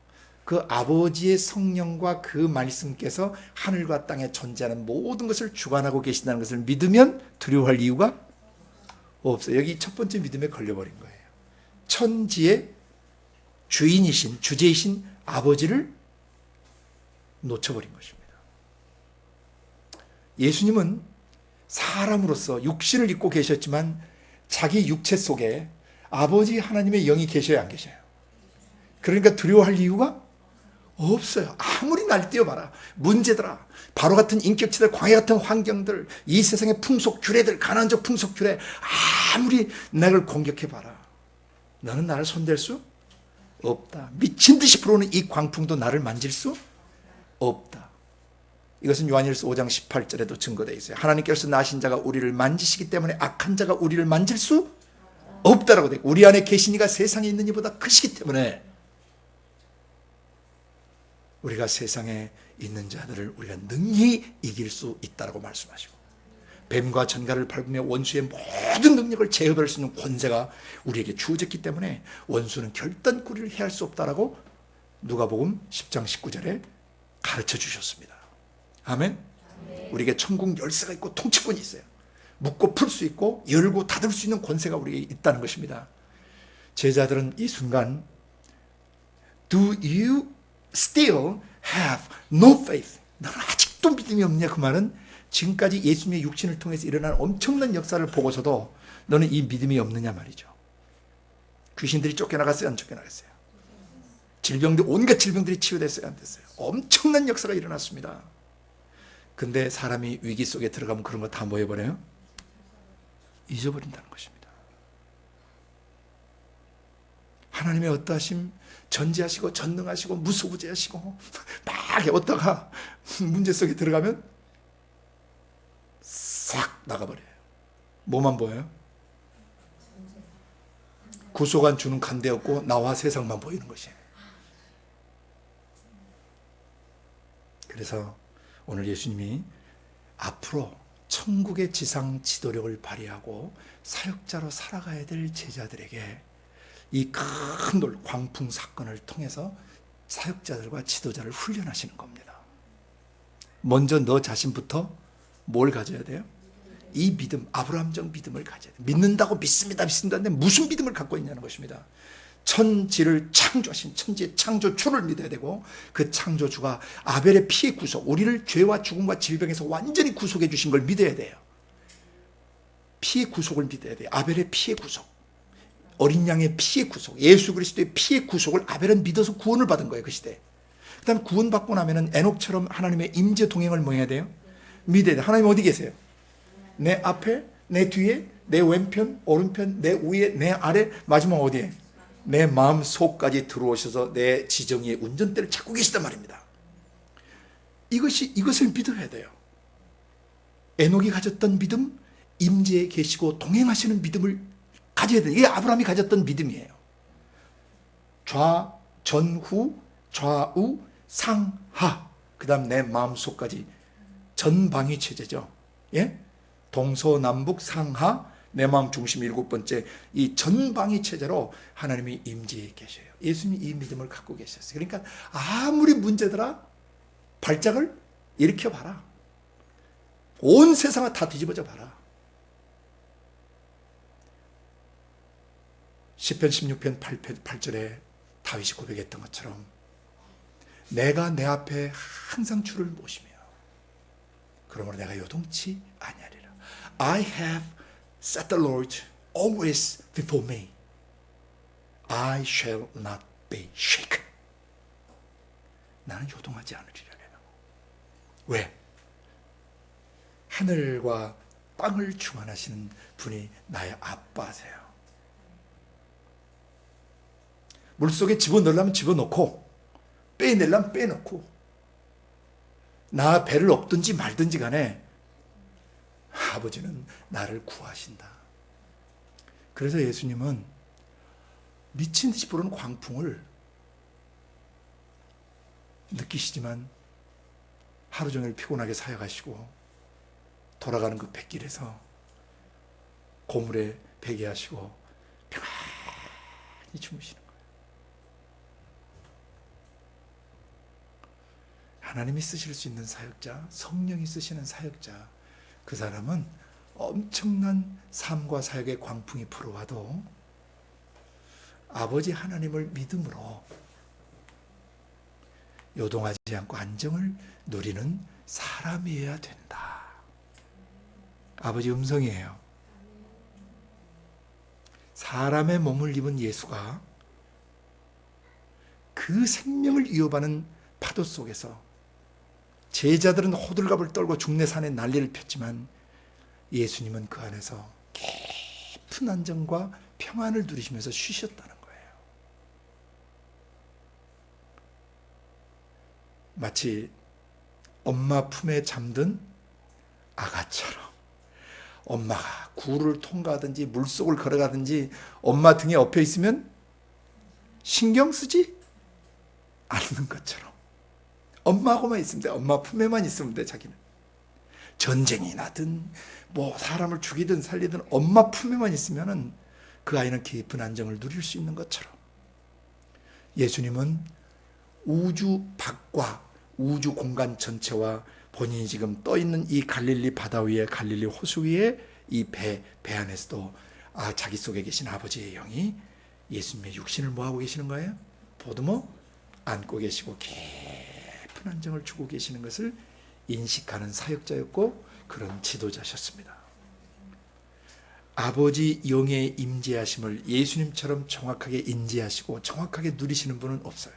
그 아버지의 성령과 그 말씀께서 하늘과 땅에 존재하는 모든 것을 주관하고 계신다는 것을 믿으면 두려워할 이유가 없어요. 여기 첫 번째 믿음에 걸려버린 거예요. 천지의 주인이신, 주제이신 아버지를 놓쳐버린 것입니다. 예수님은 사람으로서 육신을 입고 계셨지만 자기 육체 속에 아버지 하나님의 영이 계셔야 안 계셔요? 그러니까 두려워할 이유가 없어요. 아무리 날뛰어봐라. 문제더라. 바로 같은 인격체들, 광야 같은 환경들, 이 세상의 풍속 규례들, 가난적 풍속 규례, 아무리 나를 공격해봐라. 너는 나를 손댈 수 없다. 미친 듯이 불어오는 이 광풍도 나를 만질 수 없다. 이것은 요한일서 5장 18절에도 증거되어 있어요. 하나님께서 나신 자가 우리를 만지시기 때문에 악한 자가 우리를 만질 수 없다라고 되어 있고, 우리 안에 계신 이가 세상에 있는 이보다 크시기 때문에 우리가 세상에 있는 자들을 우리가 능히 이길 수 있다라고 말씀하시고, 뱀과 전갈을 밟으며 원수의 모든 능력을 제어할 수 있는 권세가 우리에게 주어졌기 때문에 원수는 결단코리를 해할 수 없다라고 누가복음 10장 19절에 가르쳐 주셨습니다. 아멘. 우리에게 천국 열쇠가 있고 통치권이 있어요. 묶고 풀 수 있고 열고 닫을 수 있는 권세가 우리에게 있다는 것입니다. 제자들은 이 순간 Do you still have no faith? 너는 아직도 믿음이 없냐? 그 말은 지금까지 예수님의 육신을 통해서 일어난 엄청난 역사를 보고서도 너는 이 믿음이 없느냐 말이죠. 귀신들이 쫓겨나갔어요? 안 쫓겨나갔어요? 질병들, 온갖 질병들이 치유됐어요? 안 됐어요? 엄청난 역사가 일어났습니다. 근데 사람이 위기 속에 들어가면 그런 거 다 뭐 해버려요? 잊어버린다는 것입니다. 하나님의 어떠하심, 전지하시고 전능하시고 무소부재하시고 막 어떠가 문제 속에 들어가면 싹 나가버려요. 뭐만 보여요? 구속안 주는 간대였고 나와 세상만 보이는 것이에요. 그래서 오늘 예수님이 앞으로 천국의 지상 지도력을 발휘하고 사역자로 살아가야 될 제자들에게 이 큰 광풍 사건을 통해서 사역자들과 지도자를 훈련하시는 겁니다. 먼저 너 자신부터 뭘 가져야 돼요? 이 믿음, 아브라함적 믿음을 가져야 돼요. 믿는다고 믿습니다, 믿습니다. 근데 무슨 믿음을 갖고 있냐는 것입니다. 천지를 창조하신 천지의 창조주를 믿어야 되고, 그 창조주가 아벨의 피의 구속, 우리를 죄와 죽음과 질병에서 완전히 구속해 주신 걸 믿어야 돼요. 피의 구속을 믿어야 돼요. 아벨의 피의 구속, 어린 양의 피의 구속, 예수 그리스도의 피의 구속을 아벨은 믿어서 구원을 받은 거예요. 그 시대에. 그 다음 구원받고 나면은 에녹처럼 하나님의 임재 동행을 뭐 해야 돼요? 믿어야 돼요. 하나님 어디 계세요? 내 앞에, 내 뒤에, 내 왼편, 오른편, 내 위에, 내 아래, 마지막 어디에? 내 마음 속까지 들어오셔서 내 지정의 운전대를 잡고 계시단 말입니다. 이것을 믿어야 돼요. 에녹이 가졌던 믿음, 임재에 계시고 동행하시는 믿음을 가져야 돼요. 이게 아브라함이 가졌던 믿음이에요. 전후, 좌우, 상하, 그 다음 내 마음 속까지 전방위 체제죠. 예? 동서남북 상하 내 마음 중심 7번째, 이 전방위 체제로 하나님이 임재해 계셔요. 예수님이 이 믿음을 갖고 계셨어요. 그러니까 아무리 문제더라 발작을 일으켜봐라. 온 세상을 다 뒤집어져 봐라. 시편 16편 8절에 다윗이 고백했던 것처럼 내가 내 앞에 항상 주를 모시며 그러므로 내가 요동치 아니하리라. I have set the Lord always before me. I shall not be shaken. 나는 요동하지 않으리라. 왜? 하늘과 땅을 주관하시는 분이 나의 아빠세요. 물속에 집어넣으려면 집어넣고 빼내려면 빼놓고 나 배를 엎든지 말든지 간에 아버지는 나를 구하신다. 그래서 예수님은 미친 듯이 부르는 광풍을 느끼시지만 하루 종일 피곤하게 사역하시고 돌아가는 그 뱃길에서 고물에 베개하시고 평안히 주무시는 거예요. 하나님이 쓰실 수 있는 사역자, 성령이 쓰시는 사역자, 그 사람은 엄청난 삶과 사역의 광풍이 불어와도 아버지 하나님을 믿음으로 요동하지 않고 안정을 누리는 사람이어야 된다. 아버지 음성이에요. 사람의 몸을 입은 예수가 그 생명을 위협하는 파도 속에서 제자들은 호들갑을 떨고 중내산에 난리를 폈지만 예수님은 그 안에서 깊은 안정과 평안을 누리시면서 쉬셨다는 거예요. 마치 엄마 품에 잠든 아가처럼 엄마가 구를 통과하든지 물속을 걸어가든지 엄마 등에 엎여 있으면 신경 쓰지 않는 것처럼 엄마하고만 있으면 돼. 엄마 품에만 있으면 돼. 자기는 전쟁이 나든 뭐 사람을 죽이든 살리든 엄마 품에만 있으면은 그 아이는 깊은 안정을 누릴 수 있는 것처럼 예수님은 우주 밖과 우주 공간 전체와 본인이 지금 떠 있는 이 갈릴리 바다 위에 갈릴리 호수 위에 이 배 안에서도 자기 속에 계신 아버지의 영이 예수님의 육신을 뭐하고 계시는 거예요? 보듬어 안고 계시고 깊은 안정을 주고 계시는 것을 인식하는 사역자였고 그런 지도자셨습니다. 아버지 영의 임재하심을 예수님처럼 정확하게 인지하시고 정확하게 누리시는 분은 없어요.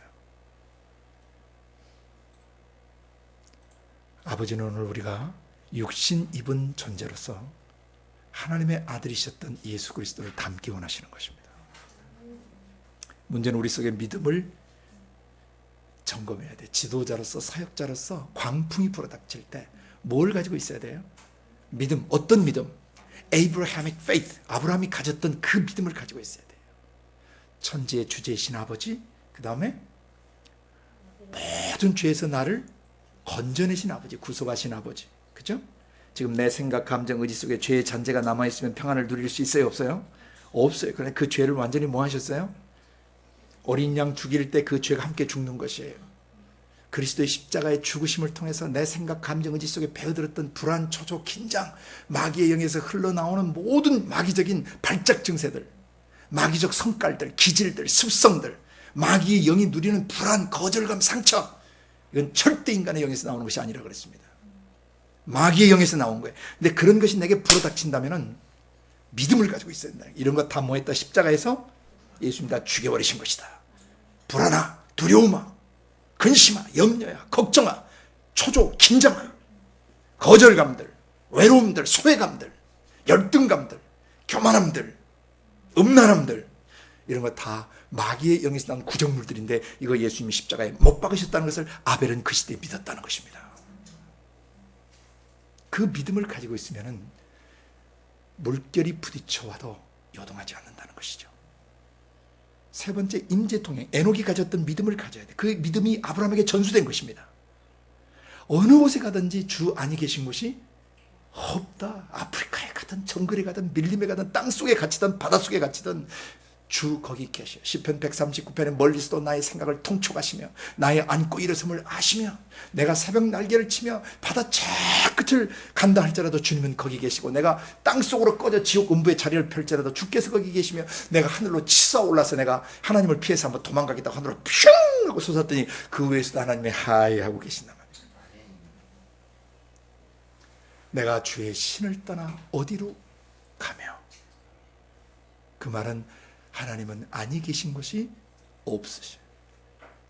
아버지는 오늘 우리가 육신 입은 존재로서 하나님의 아들이셨던 예수 그리스도를 닮기 원하시는 것입니다. 문제는 우리 속에 믿음을 점검해야 돼. 지도자로서 사역자로서 광풍이 불어닥칠 때 뭘 가지고 있어야 돼요? 믿음. 어떤 믿음? Abrahamic faith. 아브라함이 가졌던 그 믿음을 가지고 있어야 돼요. 천지의 주제이신 아버지, 그 다음에 모든 죄에서 나를 건져내신 아버지, 구속하신 아버지. 그죠? 지금 내 생각, 감정, 의지 속에 죄의 잔재가 남아있으면 평안을 누릴 수 있어요? 없어요? 없어요. 그런데 그 죄를 완전히 뭐 하셨어요? 어린 양 죽일 때 그 죄가 함께 죽는 것이에요. 그리스도의 십자가의 죽으심을 통해서 내 생각, 감정, 의지 속에 배어들었던 불안, 초조, 긴장, 마귀의 영에서 흘러나오는 모든 마귀적인 발작 증세들, 마귀적 성깔들, 기질들, 습성들, 마귀의 영이 누리는 불안, 거절감, 상처, 이건 절대 인간의 영에서 나오는 것이 아니라 그랬습니다. 마귀의 영에서 나온 거예요. 근데 그런 것이 내게 불어닥친다면 믿음을 가지고 있어야 된다. 이런 것 다 뭐했다? 십자가에서 예수님 다 죽여버리신 것이다. 불안아, 두려움아, 근심아, 염려야, 걱정아, 초조, 긴장아, 거절감들, 외로움들, 소외감들, 열등감들, 교만함들, 음란함들, 이런 거 다 마귀의 영에서 나온 구정물들인데 이거 예수님이 십자가에 못 박으셨다는 것을 아벨은 그 시대에 믿었다는 것입니다. 그 믿음을 가지고 있으면 물결이 부딪혀와도 요동하지 않는다는 것이죠. 세 번째, 임재통행. 에녹이 가졌던 믿음을 가져야 돼. 그 믿음이 아브라함에게 전수된 것입니다. 어느 곳에 가든지 주 안이 계신 곳이 없다. 아프리카에 가든지 가든 정글에 가든 밀림에 가든 땅속에 갇히든 바닷속에 갇히든 주 거기 계셔. 시편 139편에 멀리서도 나의 생각을 통촉하시며 나의 앉고 일어섬을 아시며 내가 새벽 날개를 치며 바다 저 끝을 간다 할지라도 주님은 거기 계시고 내가 땅속으로 꺼져 지옥 음부의 자리를 펼지라도 주께서 거기 계시며 내가 하늘로 치솟아 올라서 내가 하나님을 피해서 한번 도망가겠다고 하늘로 퓨 하고 솟았더니 그 위에서도 하나님이 하이 하고 계신단 말이에요. 내가 주의 신을 떠나 어디로 가며, 그 말은 하나님은 아니 계신 것이 없으셔요.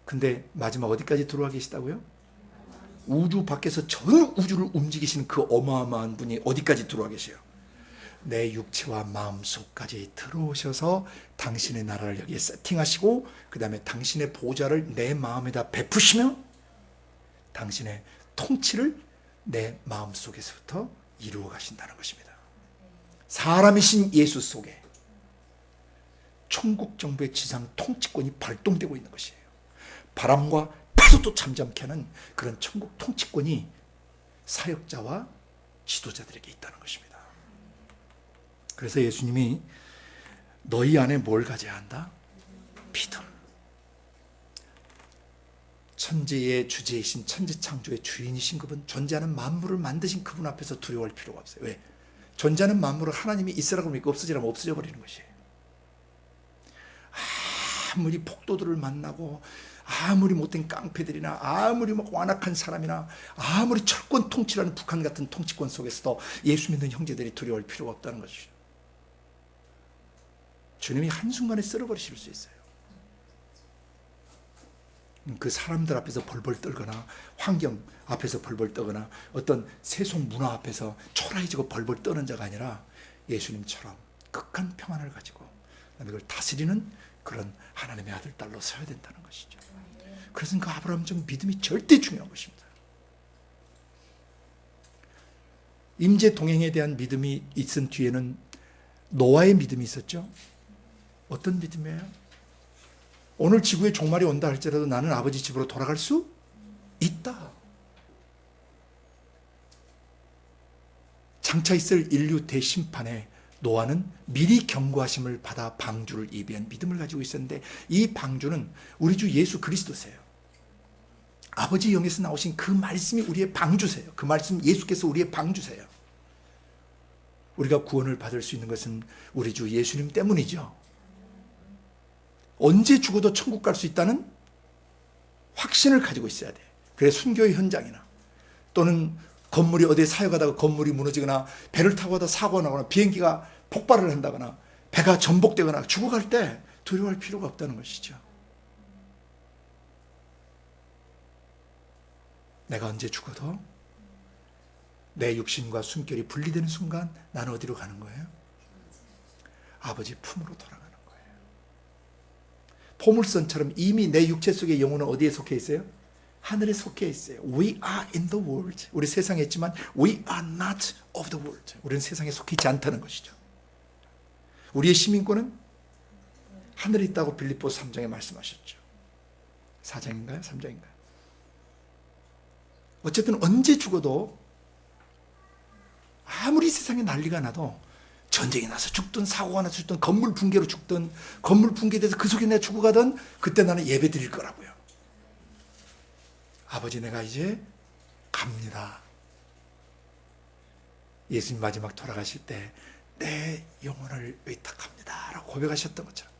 근데 마지막 어디까지 들어와 계시다고요? 우주 밖에서 전 우주를 움직이시는 그 어마어마한 분이 어디까지 들어와 계세요? 내 육체와 마음속까지 들어오셔서 당신의 나라를 여기에 세팅하시고 그 다음에 당신의 보좌를 내 마음에다 베푸시며 당신의 통치를 내 마음속에서부터 이루어 가신다는 것입니다. 사람이신 예수 속에 천국 정부의 지상 통치권이 발동되고 있는 것이에요. 바람과 파도도 잠잠케 하는 그런 천국 통치권이 사역자와 지도자들에게 있다는 것입니다. 그래서 예수님이 너희 안에 뭘 가져야 한다? 믿음. 천지의 주제이신 천지창조의 주인이신 그분, 존재하는 만물을 만드신 그분 앞에서 두려워할 필요가 없어요. 왜? 존재하는 만물을 하나님이 있으라고 믿고 없어지라면 없어져 버리는 것이에요. 아무리 폭도들을 만나고 아무리 못된 깡패들이나 아무리 완악한 사람이나 아무리 철권 통치라는 북한 같은 통치권 속에서도 예수 믿는 형제들이 두려워할 필요가 없다는 것이죠. 주님이 한순간에 쓸어버리실 수 있어요. 그 사람들 앞에서 벌벌 떨거나 환경 앞에서 벌벌 떠거나 어떤 세속 문화 앞에서 초라해지고 벌벌 떠는 자가 아니라 예수님처럼 극한 평안을 가지고 그걸 다스리는 그런 하나님의 아들, 딸로 서야 된다는 것이죠. 그래서 그 아브라함적 믿음이 절대 중요한 것입니다. 임재 동행에 대한 믿음이 있은 뒤에는 노아의 믿음이 있었죠. 어떤 믿음이에요? 오늘 지구에 종말이 온다 할지라도 나는 아버지 집으로 돌아갈 수 있다. 장차 있을 인류 대심판에 노아는 미리 경고하심을 받아 방주를 예비한 믿음을 가지고 있었는데 이 방주는 우리 주 예수 그리스도세요. 아버지 영에서 나오신 그 말씀이 우리의 방주세요. 그 말씀 예수께서 우리의 방주세요. 우리가 구원을 받을 수 있는 것은 우리 주 예수님 때문이죠. 언제 죽어도 천국 갈 수 있다는 확신을 가지고 있어야 돼. 그래 순교의 현장이나 또는 건물이 어디에 사역하다가 건물이 무너지거나 배를 타고 가다 사고가 나거나 비행기가 폭발을 한다거나 배가 전복되거나 죽어갈 때 두려워할 필요가 없다는 것이죠. 내가 언제 죽어도 내 육신과 숨결이 분리되는 순간 나는 어디로 가는 거예요? 아버지 품으로 돌아가는 거예요. 포물선처럼 이미 내 육체 속의 영혼은 어디에 속해 있어요? 하늘에 속해 있어요. We are in the world. 우리 세상에 있지만 we are not of the world. 우리는 세상에 속해 있지 않다는 것이죠. 우리의 시민권은 하늘에 있다고 빌립보 3장에 말씀하셨죠. 4장인가요? 3장인가요? 어쨌든 언제 죽어도 아무리 세상에 난리가 나도 전쟁이 나서 죽든 사고가 나서 죽든 건물 붕괴로 죽든 건물 붕괴돼서 그 속에 내가 죽어가든 그때 나는 예배 드릴 거라고요. 아버지 내가 이제 갑니다. 예수님 마지막 돌아가실 때 내 영혼을 의탁합니다 라고 고백하셨던 것처럼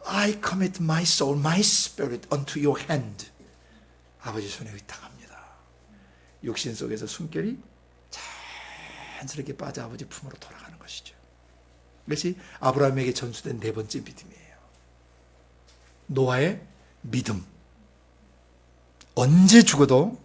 I commit my soul, my spirit unto your hand. 아버지 손에 의탁합니다. 육신 속에서 숨결이 자연스럽게 빠져 아버지 품으로 돌아가는 것이죠. 이것이 아브라함에게 전수된 네 번째 믿음이에요. 노아의 믿음. 언제 죽어도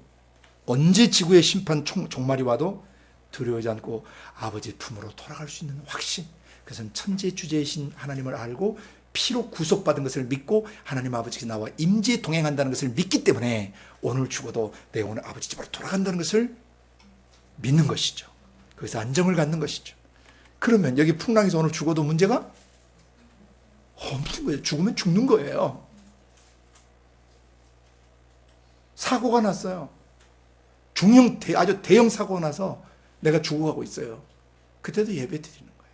언제 지구의 심판 종말이 와도 두려워하지 않고 아버지 품으로 돌아갈 수 있는 확신. 그것은 천지주제이신 하나님을 알고 피로 구속받은 것을 믿고 하나님 아버지가 나와 임재 동행한다는 것을 믿기 때문에 오늘 죽어도 내 오늘 아버지 집으로 돌아간다는 것을 믿는 것이죠. 그래서 안정을 갖는 것이죠. 그러면 여기 풍랑에서 오늘 죽어도 문제가 없는 거예요. 죽으면 죽는 거예요. 사고가 났어요. 아주 대형 사고가 나서 내가 죽어가고 있어요. 그때도 예배 드리는 거예요.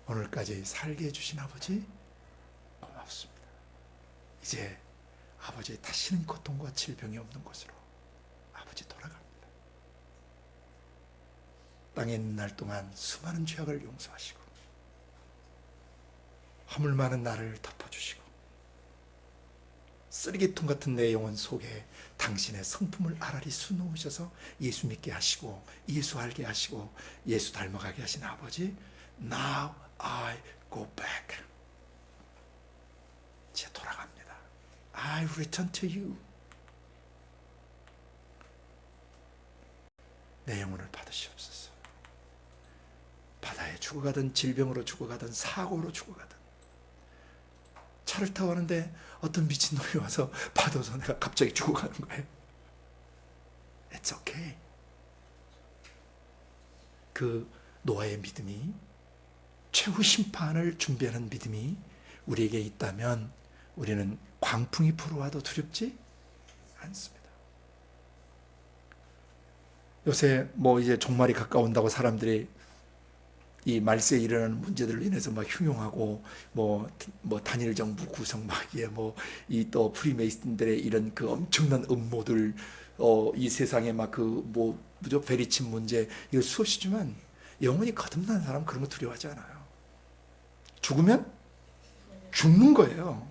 오늘까지 살게 해주신 아버지 고맙습니다. 이제 아버지 다시는 고통과 질병이 없는 곳으로 아버지 돌아갑니다. 땅에 있는 날 동안 수많은 죄악을 용서하시고 허물 많은 나를 덮어주시고 쓰레기통 같은 내 영혼 속에 당신의 성품을 알아리 수놓으셔서 예수 믿게 하시고 예수 알게 하시고 예수 닮아가게 하신 아버지, Now I go back. 이제 돌아갑니다. I return to you. 내 영혼을 받으시옵소서. 바다에 죽어가든 질병으로 죽어가든 사고로 죽어가든 차를 타고 가는데 어떤 미친놈이 와서 받아서 내가 갑자기 죽어가는 거예요. It's okay. 그 노아의 믿음이, 최후 심판을 준비하는 믿음이 우리에게 있다면 우리는 광풍이 불어와도 두렵지 않습니다. 요새 이제 종말이 가까운다고 사람들이 이 말세에 일어나는 문제들로 인해서 막 흉용하고 단일 정부 구성 이 또 프리메이슨들의 이런 그 엄청난 음모들, 이 세상에 베리친 문제, 이거 수없이지만 영원히 거듭난 사람은 그런 거 두려워하지 않아요. 죽으면 죽는 거예요.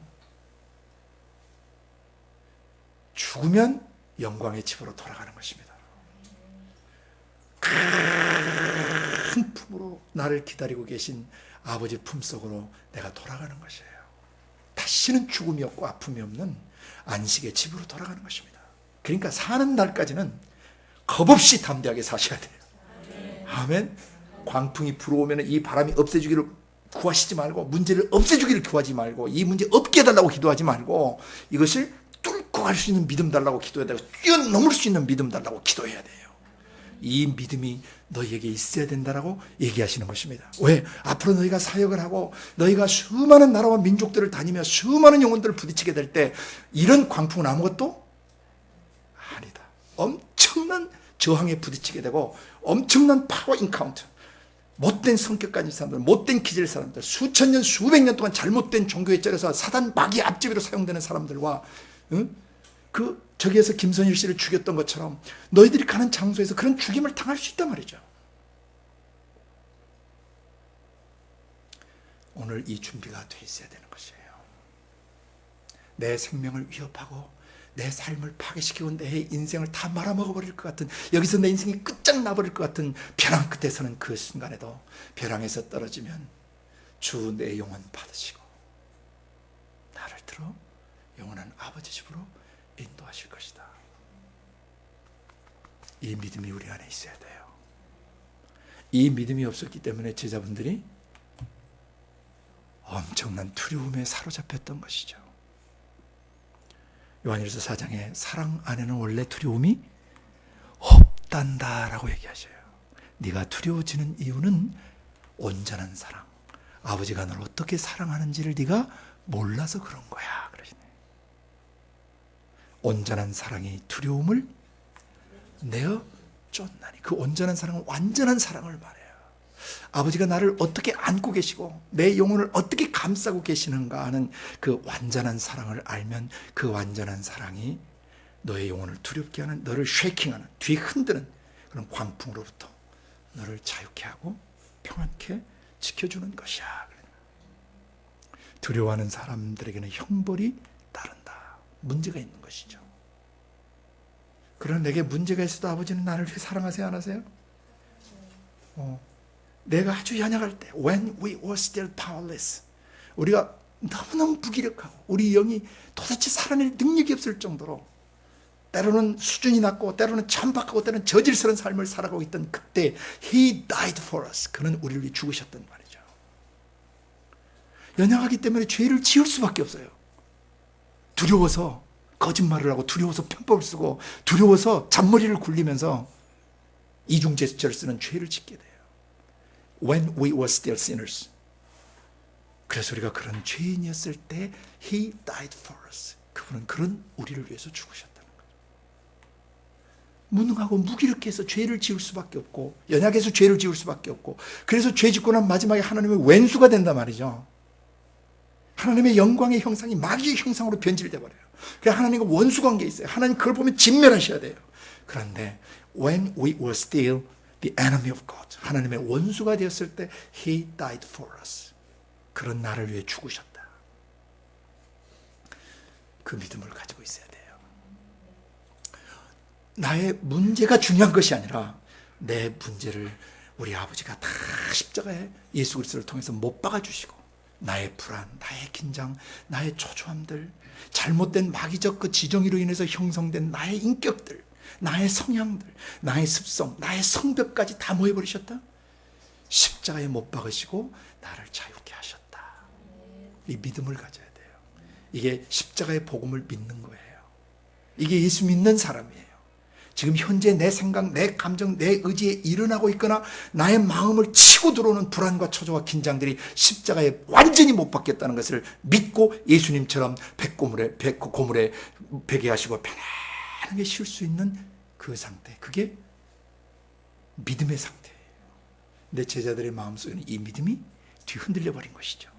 죽으면 영광의 집으로 돌아가는 것입니다. 큰 품으로 나를 기다리고 계신 아버지 품속으로 내가 돌아가는 것이에요. 다시는 죽음이 없고 아픔이 없는 안식의 집으로 돌아가는 것입니다. 그러니까 사는 날까지는 겁없이 담대하게 사셔야 돼요. 아멘. 광풍이 불어오면 이 바람이 없애주기를 구하시지 말고, 문제를 없애주기를 구하지 말고, 이 문제 없게 해달라고 기도하지 말고, 이것을 뚫고 갈 수 있는 믿음 달라고 기도해야 되고, 뛰어넘을 수 있는 믿음 달라고 기도해야 돼요. 이 믿음이 너희에게 있어야 된다라고 얘기하시는 것입니다. 왜? 앞으로 너희가 사역을 하고 너희가 수많은 나라와 민족들을 다니며 수많은 영혼들을 부딪히게 될 때 이런 광풍은 아무것도 아니다. 엄청난 저항에 부딪히게 되고 엄청난 파워 인카운트, 못된 성격 가진 사람들, 못된 기질 사람들, 수천 년 수백 년 동안 잘못된 종교에 쩔어서 사단 마귀 앞제비로 사용되는 사람들과 저기에서 김선일 씨를 죽였던 것처럼 너희들이 가는 장소에서 그런 죽임을 당할 수 있단 말이죠. 오늘 이 준비가 돼 있어야 되는 것이에요. 내 생명을 위협하고 내 삶을 파괴시키고 내 인생을 다 말아먹어버릴 것 같은, 여기서 내 인생이 끝장나버릴 것 같은 벼랑 끝에 서는 그 순간에도 벼랑에서 떨어지면 주 내 영혼 받으시고 나를 들어 영원한 아버지 집으로 인도하실 것이다. 이 믿음이 우리 안에 있어야 돼요. 이 믿음이 없었기 때문에 제자분들이 엄청난 두려움에 사로잡혔던 것이죠. 요한일서 4장에 사랑 안에는 원래 두려움이 없단다라고 얘기하셔요. 네가 두려워지는 이유는 온전한 사랑, 아버지가 너를 어떻게 사랑하는지를 네가 몰라서 그런 거야 그러시네. 온전한 사랑이 두려움을 내어 쫓나니, 그 온전한 사랑은 완전한 사랑을 말해요. 아버지가 나를 어떻게 안고 계시고 내 영혼을 어떻게 감싸고 계시는가 하는 그 완전한 사랑을 알면 그 완전한 사랑이 너의 영혼을 두렵게 하는, 너를 쉐이킹하는, 뒤 흔드는 그런 광풍으로부터 너를 자유케 하고 평안케 지켜주는 것이야. 두려워하는 사람들에게는 형벌이 따른다. 문제가 있는 것이죠. 그러나 내게 문제가 있어도 아버지는 나를 사랑하세요, 안 하세요? 내가 아주 연약할 때, when we were still powerless, 우리가 너무너무 무기력하고 우리 영이 도대체 살아낼 능력이 없을 정도로 때로는 수준이 낮고 때로는 천박하고 때로는 저질스러운 삶을 살아가고 있던 그때 He died for us. 그는 우리를 위해 죽으셨단 말이죠. 연약하기 때문에 죄를 지을 수밖에 없어요. 두려워서 거짓말을 하고 두려워서 편법을 쓰고 두려워서 잔머리를 굴리면서 이중제스처를 쓰는 죄를 짓게 돼요. When we were still sinners. 그래서 우리가 그런 죄인이었을 때 He died for us. 그분은 그런 우리를 위해서 죽으셨다는 거죠. 무능하고 무기력해서 죄를 지을 수밖에 없고 연약해서 죄를 지을 수밖에 없고 그래서 죄 짓고 난 마지막에 하나님의 왼수가 된단 말이죠. 하나님의 영광의 형상이 마귀의 형상으로 변질돼 버려요. 그래서 하나님과 원수 관계에 있어요. 하나님 그걸 보면 진멸하셔야 돼요. 그런데 when we were still the enemy of God, 하나님의 원수가 되었을 때 He died for us. 그런 나를 위해 죽으셨다. 그 믿음을 가지고 있어야 돼요. 나의 문제가 중요한 것이 아니라 내 문제를 우리 아버지가 다 십자가에 예수 그리스도를 통해서 못 박아주시고 나의 불안, 나의 긴장, 나의 초조함들, 잘못된 마귀적 그 지정의로 인해서 형성된 나의 인격들, 나의 성향들, 나의 습성, 나의 성벽까지 다 모여버리셨다. 십자가에 못 박으시고 나를 자유케 하셨다. 이 믿음을 가져야 돼요. 이게 십자가의 복음을 믿는 거예요. 이게 예수 믿는 사람이에요. 지금 현재 내 생각, 내 감정, 내 의지에 일어나고 있거나 나의 마음을 치고 들어오는 불안과 초조와 긴장들이 십자가에 완전히 못 박겠다는 것을 믿고 예수님처럼 고물에 베게 하시고 편안하게 쉴 수 있는 그 상태, 그게 믿음의 상태예요. 내 제자들의 마음속에는 이 믿음이 뒤흔들려 버린 것이죠.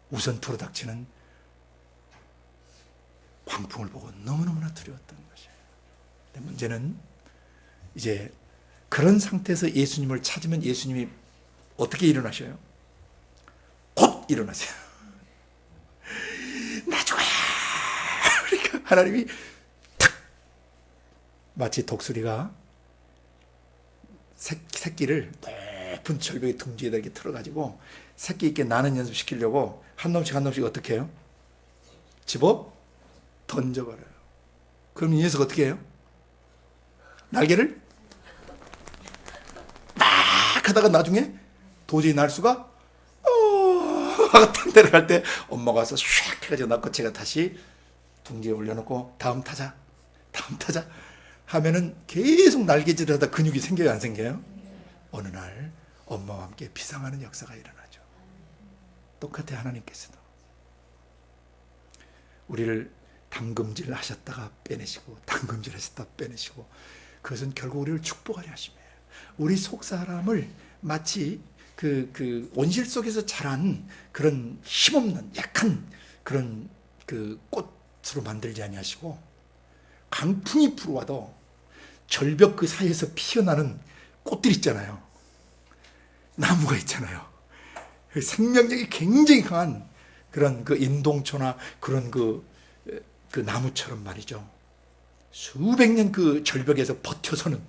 우선 불어닥치는 광풍을 보고 너무너무나 두려웠던 것이에요. 근데 문제는 이제 그런 상태에서 예수님을 찾으면 예수님이 어떻게 일어나셔요? 곧 일어나세요. 나 죽어야! 그러니까 하나님이 탁! 마치 독수리가 새끼를 높은 절벽의 둥지에다 이렇게 틀어가지고 새끼 있게 나는 연습시키려고 한 놈씩 한 놈씩 어떻게 해요? 집어 던져버려요. 그럼 이 녀석 어떻게 해요? 날개를 막 하다가 나중에 도저히 날 수가 하고 탁 내려갈 때 엄마가 와서 슉 해가지고 낳고 제가 다시 둥지에 올려놓고 다음 타자 하면은 계속 날개질을 하다 근육이 생겨요, 안 생겨요? 어느 날 엄마와 함께 비상하는 역사가 일어나죠. 똑같아. 하나님께서도 우리를 담금질 하셨다가 빼내시고 담금질 하셨다가 빼내시고 그것은 결국 우리를 축복하려 하심이에요. 우리 속 사람을 마치 그 온실 속에서 자란 그런 힘없는 약한 그런 그 꽃으로 만들지 아니하시고 강풍이 불어와도 절벽 그 사이에서 피어나는 꽃들 있잖아요. 나무가 있잖아요. 생명력이 굉장히 강한 그런 그 인동초나 그런 그 나무처럼 말이죠. 수백 년 그 절벽에서 버텨서는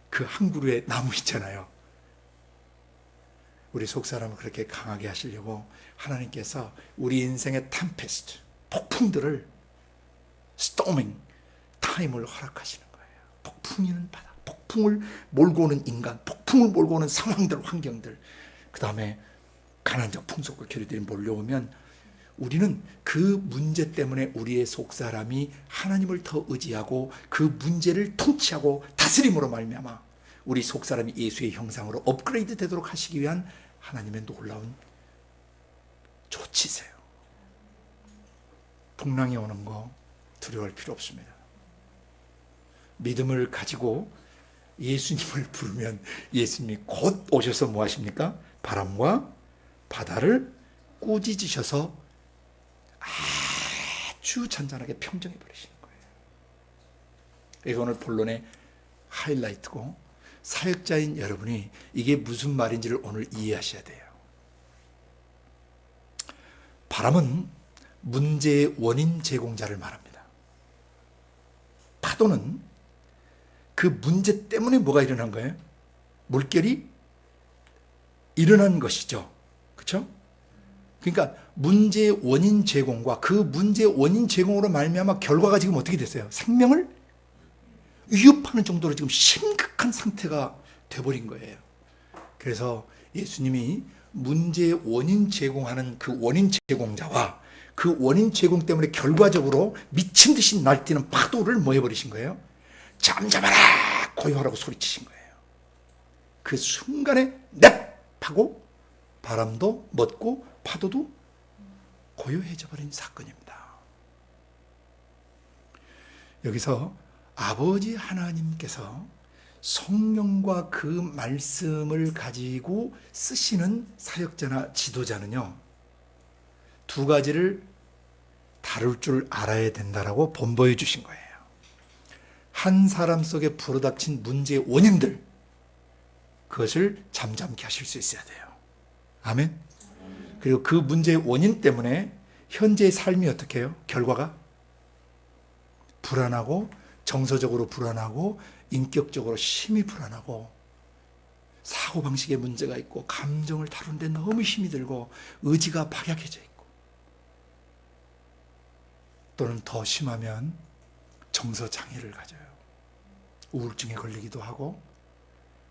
그 한 그루의 나무 있잖아요. 우리 속 사람을 그렇게 강하게 하시려고 하나님께서 우리 인생의 템페스트, 폭풍들을 스토밍 타임을 허락하시는 거예요. 폭풍이는 바다, 폭풍을 몰고 오는 인간, 폭풍을 몰고 오는 상황들, 환경들, 그 다음에 가난적 풍속과 교류들이 몰려오면 우리는 그 문제 때문에 우리의 속 사람이 하나님을 더 의지하고 그 문제를 통치하고 다스림으로 말미암아 우리 속 사람이 예수의 형상으로 업그레이드 되도록 하시기 위한 하나님의 놀라운 조치세요. 풍랑이 오는 거 두려워할 필요 없습니다. 믿음을 가지고 예수님을 부르면 예수님이 곧 오셔서 뭐 하십니까? 바람과 바다를 꾸짖으셔서 아주 잔잔하게 평정해 버리시는 거예요. 이게 오늘 본론의 하이라이트고 사역자인 여러분이 이게 무슨 말인지를 오늘 이해하셔야 돼요. 바람은 문제의 원인 제공자를 말합니다. 파도는 그 문제 때문에 뭐가 일어난 거예요? 물결이 일어난 것이죠. 그렇죠? 그러니까 문제의 원인 제공과 그 문제의 원인 제공으로 말미암아 결과가 지금 어떻게 됐어요? 생명을 위협하는 정도로 지금 심각한 상태가 돼버린 거예요. 그래서 예수님이 문제의 원인 제공하는 그 원인 제공자와 그 원인 제공 때문에 결과적으로 미친 듯이 날뛰는 파도를 뭐 해버리신 거예요? 잠잠하라 고요하라고 소리치신 거예요. 그 순간에 넵 하고 바람도 멎고 파도도 고요해져 버린 사건입니다. 여기서 아버지 하나님께서 성령과 그 말씀을 가지고 쓰시는 사역자나 지도자는요, 두 가지를 다룰 줄 알아야 된다라고 본보여 주신 거예요. 한 사람 속에 불어닥친 문제의 원인들, 그것을 잠잠케 하실 수 있어야 돼요. 아멘. 그리고 그 문제의 원인 때문에 현재의 삶이 어떻게 해요? 결과가 불안하고, 정서적으로 불안하고, 인격적으로 심히 불안하고, 사고방식에 문제가 있고, 감정을 다루는데 너무 힘이 들고, 의지가 박약해져 있고, 또는 더 심하면 정서장애를 가져요. 우울증에 걸리기도 하고,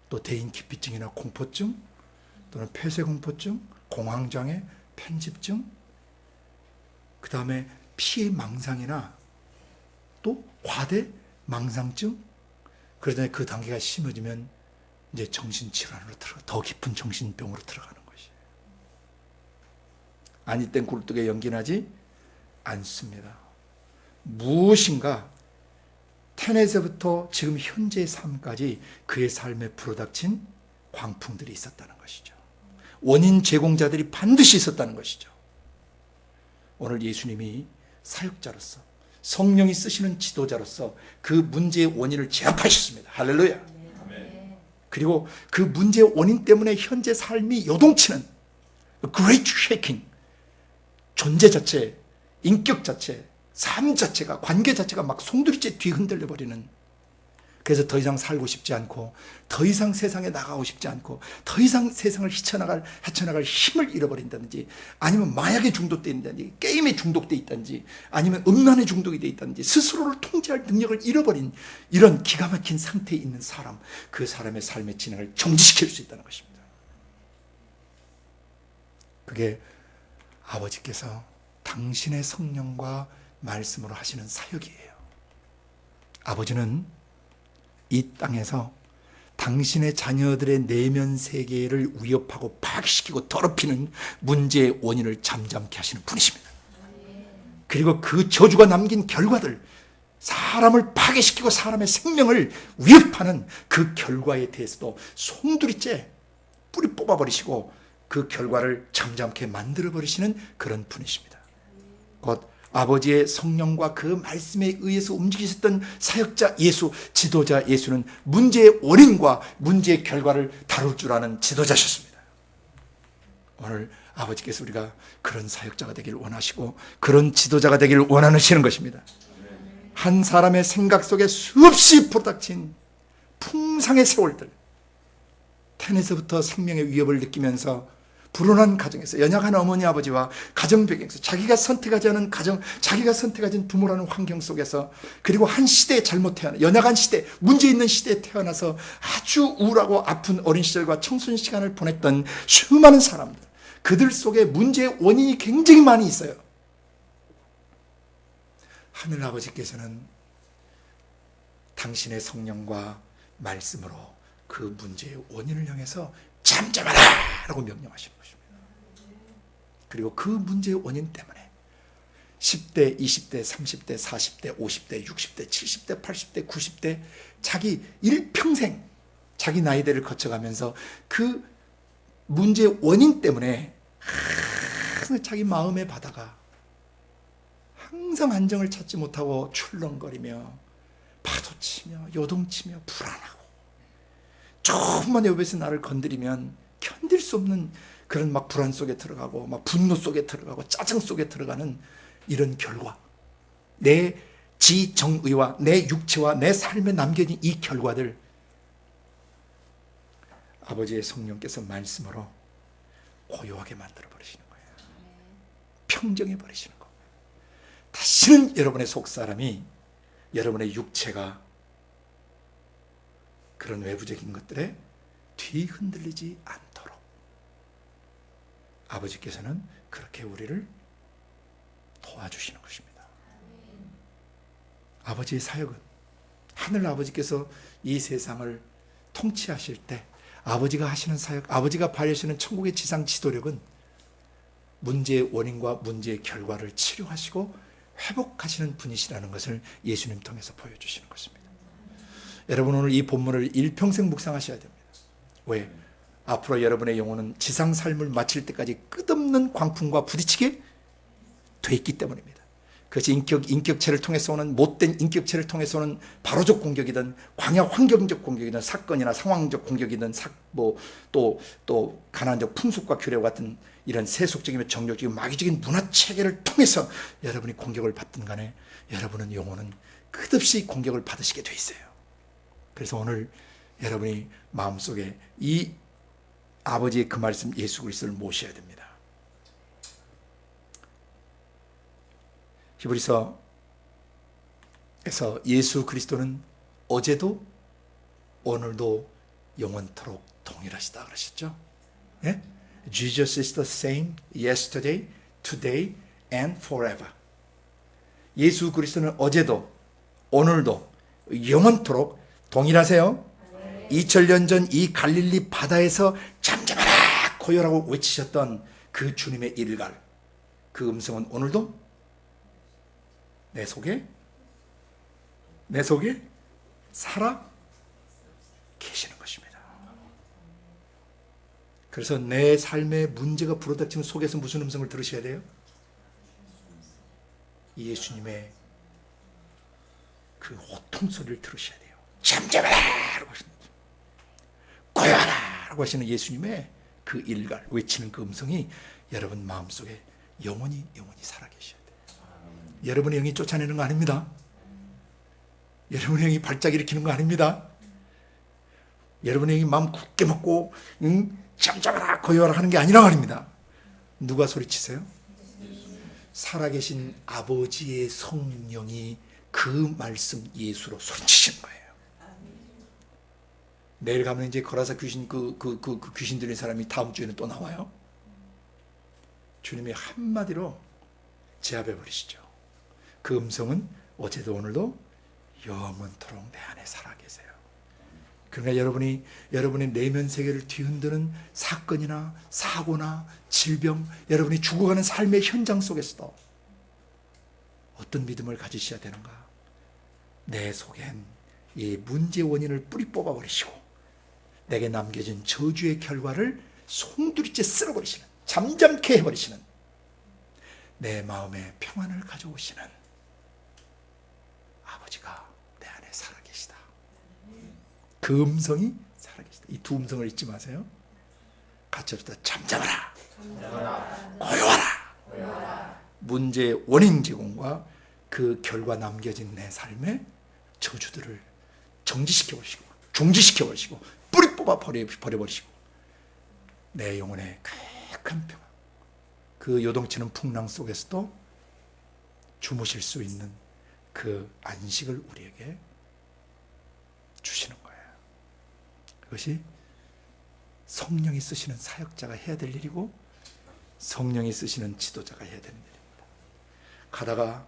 또 대인기피증이나 공포증, 또는 폐쇄공포증, 공황장애, 편집증, 그 다음에 피해망상이나 또 과대망상증, 그러다 그 단계가 심해지면 이제 정신질환으로 더 깊은 정신병으로 들어가는 것이에요. 아니 땐 굴뚝에 연기나지 않습니다. 무엇인가 태어나서부터 지금 현재의 삶까지 그의 삶에 불어닥친 광풍들이 있었다는 것이죠. 원인 제공자들이 반드시 있었다는 것이죠. 오늘 예수님이 사역자로서, 성령이 쓰시는 지도자로서 그 문제의 원인을 제압하셨습니다. 할렐루야. 그리고 그 문제의 원인 때문에 현재 삶이 요동치는 great shaking, 존재 자체, 인격 자체, 삶 자체가, 관계 자체가 막 송두리째 뒤흔들려 버리는, 그래서 더 이상 살고 싶지 않고, 더 이상 세상에 나가고 싶지 않고, 더 이상 세상을 헤쳐나갈 힘을 잃어버린다든지, 아니면 마약에 중독되어 있다든지, 게임에 중독되어 있다든지, 아니면 음란에 중독이 되어 있다든지, 스스로를 통제할 능력을 잃어버린 이런 기가 막힌 상태에 있는 사람, 그 사람의 삶의 진행을 정지시킬 수 있다는 것입니다. 그게 아버지께서 당신의 성령과 말씀으로 하시는 사역이에요. 아버지는 이 땅에서 당신의 자녀들의 내면 세계를 위협하고 파괴시키고 더럽히는 문제의 원인을 잠잠케 하시는 분이십니다. 그리고 그 저주가 남긴 결과들, 사람을 파괴시키고 사람의 생명을 위협하는 그 결과에 대해서도 송두리째 뿌리 뽑아버리시고 그 결과를 잠잠케 만들어버리시는 그런 분이십니다. 곧 아버지의 성령과 그 말씀에 의해서 움직이셨던 사역자 예수, 지도자 예수는 문제의 원인과 문제의 결과를 다룰 줄 아는 지도자셨습니다. 오늘 아버지께서 우리가 그런 사역자가 되기를 원하시고 그런 지도자가 되기를 원하시는 것입니다. 한 사람의 생각 속에 수없이 불어닥친 풍상의 세월들, 태어나서부터 생명의 위협을 느끼면서 불온한 가정에서, 연약한 어머니 아버지와 가정 배경에서, 자기가 선택하지 않은 가정, 자기가 선택하지 않은 부모라는 환경 속에서, 그리고 한 시대에 잘못 태어나, 연약한 시대, 문제 있는 시대에 태어나서 아주 우울하고 아픈 어린 시절과 청소년 시간을 보냈던 수많은 사람들, 그들 속에 문제의 원인이 굉장히 많이 있어요. 하늘 아버지께서는 당신의 성령과 말씀으로 그 문제의 원인을 향해서 잠잠하라! 라고 명령하시는 것입니다. 그리고 그 문제의 원인 때문에 10대, 20대, 30대, 40대, 50대, 60대, 70대, 80대, 90대 자기 일평생 자기 나이대를 거쳐가면서 그 문제의 원인 때문에 항상 자기 마음의 바다가 항상 안정을 찾지 못하고 출렁거리며 파도치며 요동치며 불안하고, 조금만 옆에서 나를 건드리면 견딜 수 없는 그런 막 불안 속에 들어가고 막 분노 속에 들어가고 짜증 속에 들어가는 이런 결과, 내 지정의와 내 육체와 내 삶에 남겨진 이 결과들, 아버지의 성령께서 말씀으로 고요하게 만들어 버리시는 거예요. 평정해 버리시는 거예요. 다시는 여러분의 속사람이, 여러분의 육체가 그런 외부적인 것들에 뒤흔들리지 않도록 아버지께서는 그렇게 우리를 도와주시는 것입니다. 아버지의 사역은, 하늘 아버지께서 이 세상을 통치하실 때 아버지가 하시는 사역, 아버지가 발휘하시는 천국의 지상 지도력은 문제의 원인과 문제의 결과를 치료하시고 회복하시는 분이시라는 것을 예수님 통해서 보여주시는 것입니다. 여러분 오늘 이 본문을 일평생 묵상하셔야 됩니다. 왜? 앞으로 여러분의 영혼은 지상 삶을 마칠 때까지 끝없는 광풍과 부딪히게 돼 있기 때문입니다. 그것이 인격체를 통해서 오는 못된 인격체를 통해서 오는 바로적 공격이든 광야 환경적 공격이든 사건이나 상황적 공격이든 또 가난적 풍습과 규례와 같은 이런 세속적이며 정욕적인 마귀적인 문화 체계를 통해서 여러분이 공격을 받든 간에 여러분은 영혼은 끝없이 공격을 받으시게 돼 있어요. 그래서 오늘 여러분이 마음속에 이 아버지의 그 말씀 예수 그리스도를 모셔야 됩니다. 히브리서에서 예수 그리스도는 어제도 오늘도 영원토록 동일하시다 그러셨죠? 예? Jesus is the same yesterday, today and forever. 예수 그리스도는 어제도 오늘도 영원토록 동일하세요. 2000년 전 이 갈릴리 바다에서 잠잠하라 고요라고 외치셨던 그 주님의 일갈, 그 음성은 오늘도 내 속에 살아 계시는 것입니다. 그래서 내 삶의 문제가 불어닥치는 속에서 무슨 음성을 들으셔야 돼요? 예수님의 그 호통 소리를 들으셔야 돼요. 잠잠하라 라고 하시는, 고요하라 라고 하시는 예수님의 그 일갈, 외치는 그 음성이 여러분 마음속에 영원히 살아계셔야 돼요. 여러분의 영이 쫓아내는 거 아닙니다. 여러분의 영이 발작 일으키는 거 아닙니다. 여러분의 영이 마음 굳게 먹고 잠잠하라 고요하라 하는 게 아니라 말입니다. 누가 소리치세요? 살아계신 아버지의 성령이 그 말씀 예수로 소리치시는 거예요. 내일 가면 이제 거라사 귀신 그 귀신 들린 사람이 다음 주에는 또 나와요. 주님이 한마디로 제압해 버리시죠. 그 음성은 어제도 오늘도 영원토록 내 안에 살아계세요. 그러니까 여러분의 내면 세계를 뒤흔드는 사건이나 사고나 질병, 여러분이 죽어가는 삶의 현장 속에서도 어떤 믿음을 가지셔야 되는가? 내 속엔 이 문제의 원인을 뿌리 뽑아버리시고 내게 남겨진 저주의 결과를 송두리째 쓸어버리시는, 잠잠케 해버리시는, 내 마음에 평안을 가져오시는 아버지가 내 안에 살아계시다. 그 음성이 살아계시다. 이 두 음성을 잊지 마세요. 같이 합시다. 잠잠하라, 고요하라. 문제의 원인 제공과 그 결과 남겨진 내 삶의 저주들을 정지시켜버리시고 중지시켜버리시고 뿌리 뽑아 버려버리시고 내 영혼의 쾌한 평안, 그 요동치는 풍랑 속에서도 주무실 수 있는 그 안식을 우리에게 주시는 거예요. 그것이 성령이 쓰시는 사역자가 해야 될 일이고 성령이 쓰시는 지도자가 해야 되는 일입니다. 가다가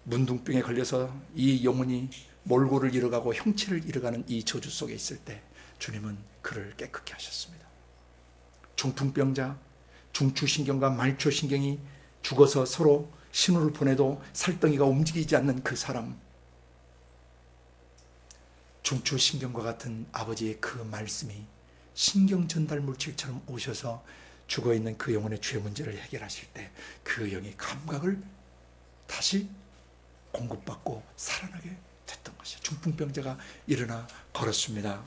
문둥병에 걸려서 이 영혼이 몰골을 잃어가고 형체를 잃어가는 이 저주 속에 있을 때 주님은 그를 깨끗게 하셨습니다. 중풍병자, 중추신경과 말초신경이 죽어서 서로 신호를 보내도 살덩이가 움직이지 않는 그 사람, 중추신경과 같은 아버지의 그 말씀이 신경 전달 물질처럼 오셔서 죽어있는 그 영혼의 죄 문제를 해결하실 때 그 영의 감각을 다시 공급받고 살아나게 됐던 것이에요. 중풍병자가 일어나 걸었습니다.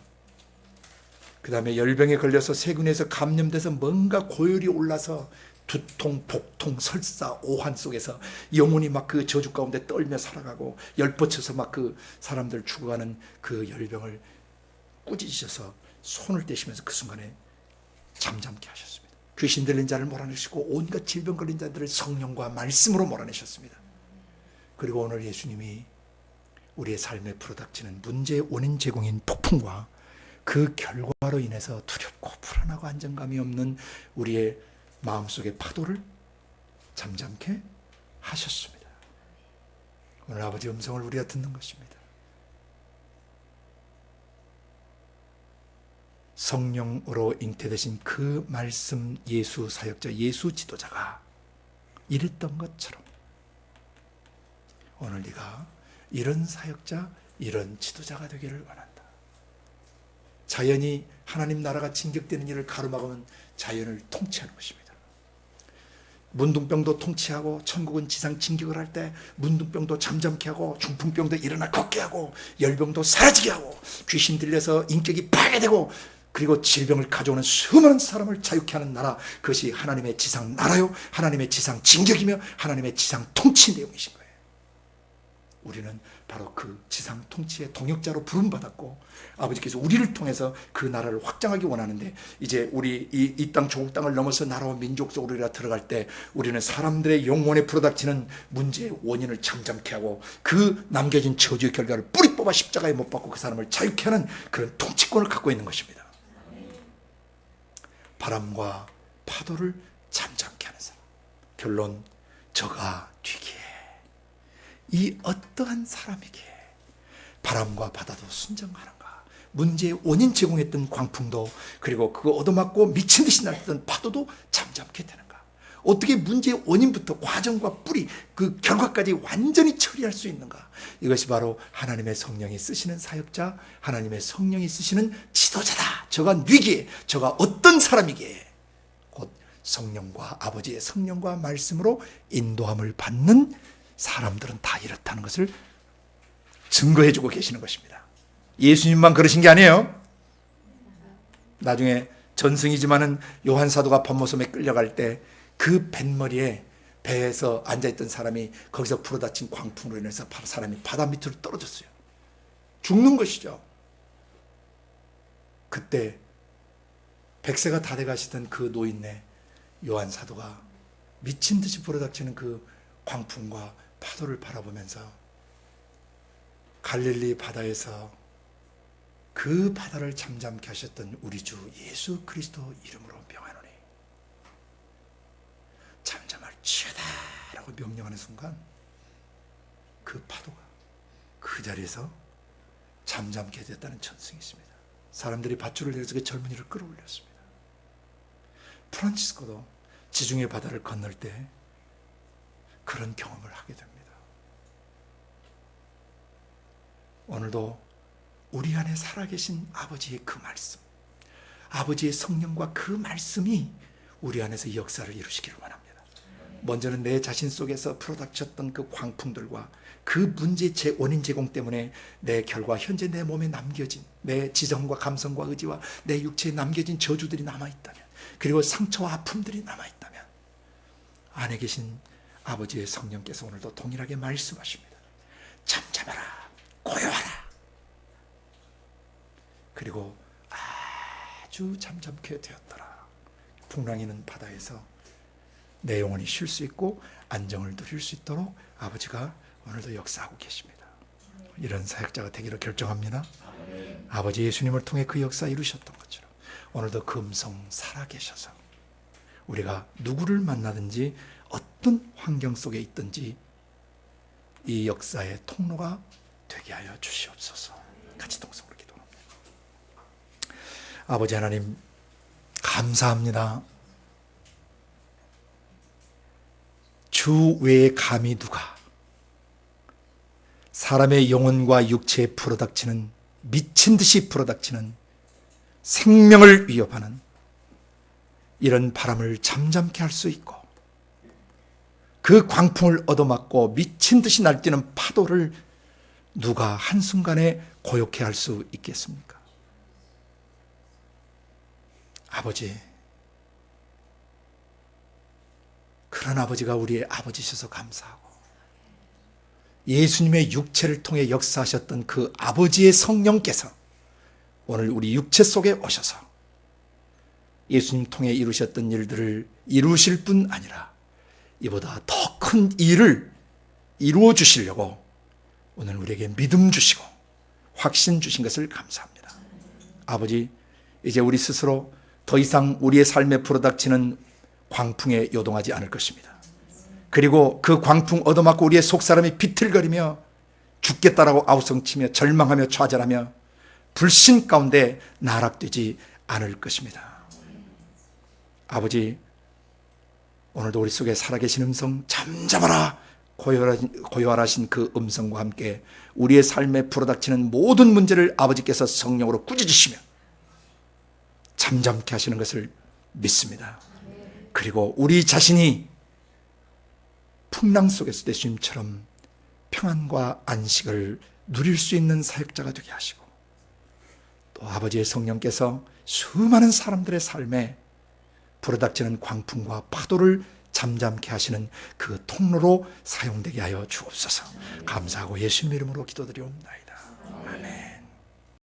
그 다음에 열병에 걸려서 세균에서 감염돼서 뭔가 고열이 올라서 두통, 복통, 설사, 오한 속에서 영혼이 막 그 저주 가운데 떨며 살아가고 열뻗쳐서 막 그 사람들 죽어가는 그 열병을 꾸짖으셔서 손을 떼시면서 그 순간에 잠잠케 하셨습니다. 귀신 들린 자를 몰아내시고 온갖 질병 걸린 자들을 성령과 말씀으로 몰아내셨습니다. 그리고 오늘 예수님이 우리의 삶에 불어닥치는 문제의 원인 제공인 폭풍과 그 결과로 인해서 두렵고 불안하고 안정감이 없는 우리의 마음속의 파도를 잠잠케 하셨습니다. 오늘 아버지 음성을 우리가 듣는 것입니다. 성령으로 잉태되신 그 말씀 예수 사역자, 예수 지도자가 이랬던 것처럼 오늘 네가 이런 사역자, 이런 지도자가 되기를 원한다. 자연이 하나님 나라가 진격되는 일을 가로막으면 자연을 통치하는 것입니다. 문둥병도 통치하고 천국은 지상 진격을 할 때 문둥병도 잠잠케 하고 중풍병도 일어나 걷게 하고 열병도 사라지게 하고 귀신 들려서 인격이 파괴되고 그리고 질병을 가져오는 수많은 사람을 자유케 하는 나라, 그것이 하나님의 지상 나라요, 하나님의 지상 진격이며 하나님의 지상 통치 내용이신 거예요. 우리는 바로 그 지상 통치의 동역자로 부름받았고 아버지께서 우리를 통해서 그 나라를 확장하기 원하는데, 이제 우리 이 땅 조국 땅을 넘어서 나라와 민족 속으로 우리가 들어갈 때 우리는 사람들의 영혼에 불어닥치는 문제의 원인을 잠잠케 하고 그 남겨진 저주의 결과를 뿌리 뽑아 십자가에 못 박고 그 사람을 자유케 하는 그런 통치권을 갖고 있는 것입니다. 바람과 파도를 잠잠케 하는 사람. 결론, 저가 뒤기에 이 어떠한 사람에게 바람과 바다도 순정하는가, 문제의 원인 제공했던 광풍도, 그리고 그거 얻어맞고 미친 듯이 날던 파도도 잠잠케 되는가, 어떻게 문제의 원인부터 과정과 뿌리, 그 결과까지 완전히 처리할 수 있는가. 이것이 바로 하나님의 성령이 쓰시는 사역자, 하나님의 성령이 쓰시는 지도자다. 저가 위기에, 저가 어떤 사람이기에 곧 성령과 아버지의 성령과 말씀으로 인도함을 받는 사람들은 다 이렇다는 것을 증거해주고 계시는 것입니다. 예수님만 그러신 게 아니에요. 나중에 전승이지만은 요한 사도가 번모섬에 끌려갈 때 그 뱃머리에, 배에서 앉아있던 사람이 거기서 불어닥친 광풍으로 인해서 사람이 바다 밑으로 떨어졌어요. 죽는 것이죠. 그때 100세가 다 돼가시던 그 노인네 요한 사도가 미친 듯이 불어닥치는 그 광풍과 파도를 바라보면서 갈릴리 바다에서 그 바다를 잠잠케 하셨던 우리 주 예수 그리스도 이름으로 명하노니 잠잠할지어다 라고 명령하는 순간 그 파도가 그 자리에서 잠잠케 됐다는 전승이 있습니다. 사람들이 밧줄을 내려서 그 젊은이를 끌어올렸습니다. 프란치스코도 지중해 바다를 건널 때 그런 경험을 하게 됩니다. 오늘도 우리 안에 살아계신 아버지의 그 말씀, 아버지의 성령과 그 말씀이 우리 안에서 역사를 이루시기를 원합니다. 먼저는 내 자신 속에서 풀어닥쳤던 그 광풍들과 그 문제 원인 제공 때문에 내 결과, 현재 내 몸에 남겨진 내 지성과 감성과 의지와 내 육체에 남겨진 저주들이 남아있다면, 그리고 상처와 아픔들이 남아있다면 안에 계신 아버지의 성령께서 오늘도 동일하게 말씀하십니다. 잠잠하라, 고요하라. 그리고 아주 잠잠케 되었더라. 풍랑이는 바다에서 내 영혼이 쉴 수 있고 안정을 누릴 수 있도록 아버지가 오늘도 역사하고 계십니다. 이런 사역자가 되기로 결정합니다. 아버지 예수님을 통해 그 역사 이루셨던 것처럼 오늘도 금성 살아계셔서 우리가 누구를 만나든지 어떤 환경 속에 있든지 이 역사의 통로가 되게 하여 주시옵소서. 같이 동성으로 기도합니다. 아버지 하나님, 감사합니다. 주 외에 감히 누가 사람의 영혼과 육체에 불어닥치는, 미친 듯이 불어닥치는 생명을 위협하는 이런 바람을 잠잠케 할 수 있고, 그 광풍을 얻어맞고 미친 듯이 날뛰는 파도를 누가 한순간에 고요케 할 수 있겠습니까? 아버지, 그런 아버지가 우리의 아버지셔서 감사하고, 예수님의 육체를 통해 역사하셨던 그 아버지의 성령께서 오늘 우리 육체 속에 오셔서 예수님 통해 이루셨던 일들을 이루실 뿐 아니라 이보다 더 큰 일을 이루어 주시려고 오늘 우리에게 믿음 주시고 확신 주신 것을 감사합니다. 아버지, 이제 우리 스스로 더 이상 우리의 삶에 불어닥치는 광풍에 요동하지 않을 것입니다. 그리고 그 광풍 얻어맞고 우리의 속사람이 비틀거리며 죽겠다라고 아우성치며 절망하며 좌절하며 불신 가운데 나락되지 않을 것입니다. 아버지, 오늘도 우리 속에 살아계신 음성 잠잠하라, 고요하신 그 음성과 함께 우리의 삶에 불어닥치는 모든 문제를 아버지께서 성령으로 꾸짖으시며 잠잠케 하시는 것을 믿습니다. 그리고 우리 자신이 풍랑 속에서 예수님처럼 평안과 안식을 누릴 수 있는 사역자가 되게 하시고, 또 아버지의 성령께서 수많은 사람들의 삶에 불어닥치는 광풍과 파도를 잠잠케 하시는 그 통로로 사용되게 하여 주옵소서. 감사하고 예수님 이름으로 기도드리옵나이다.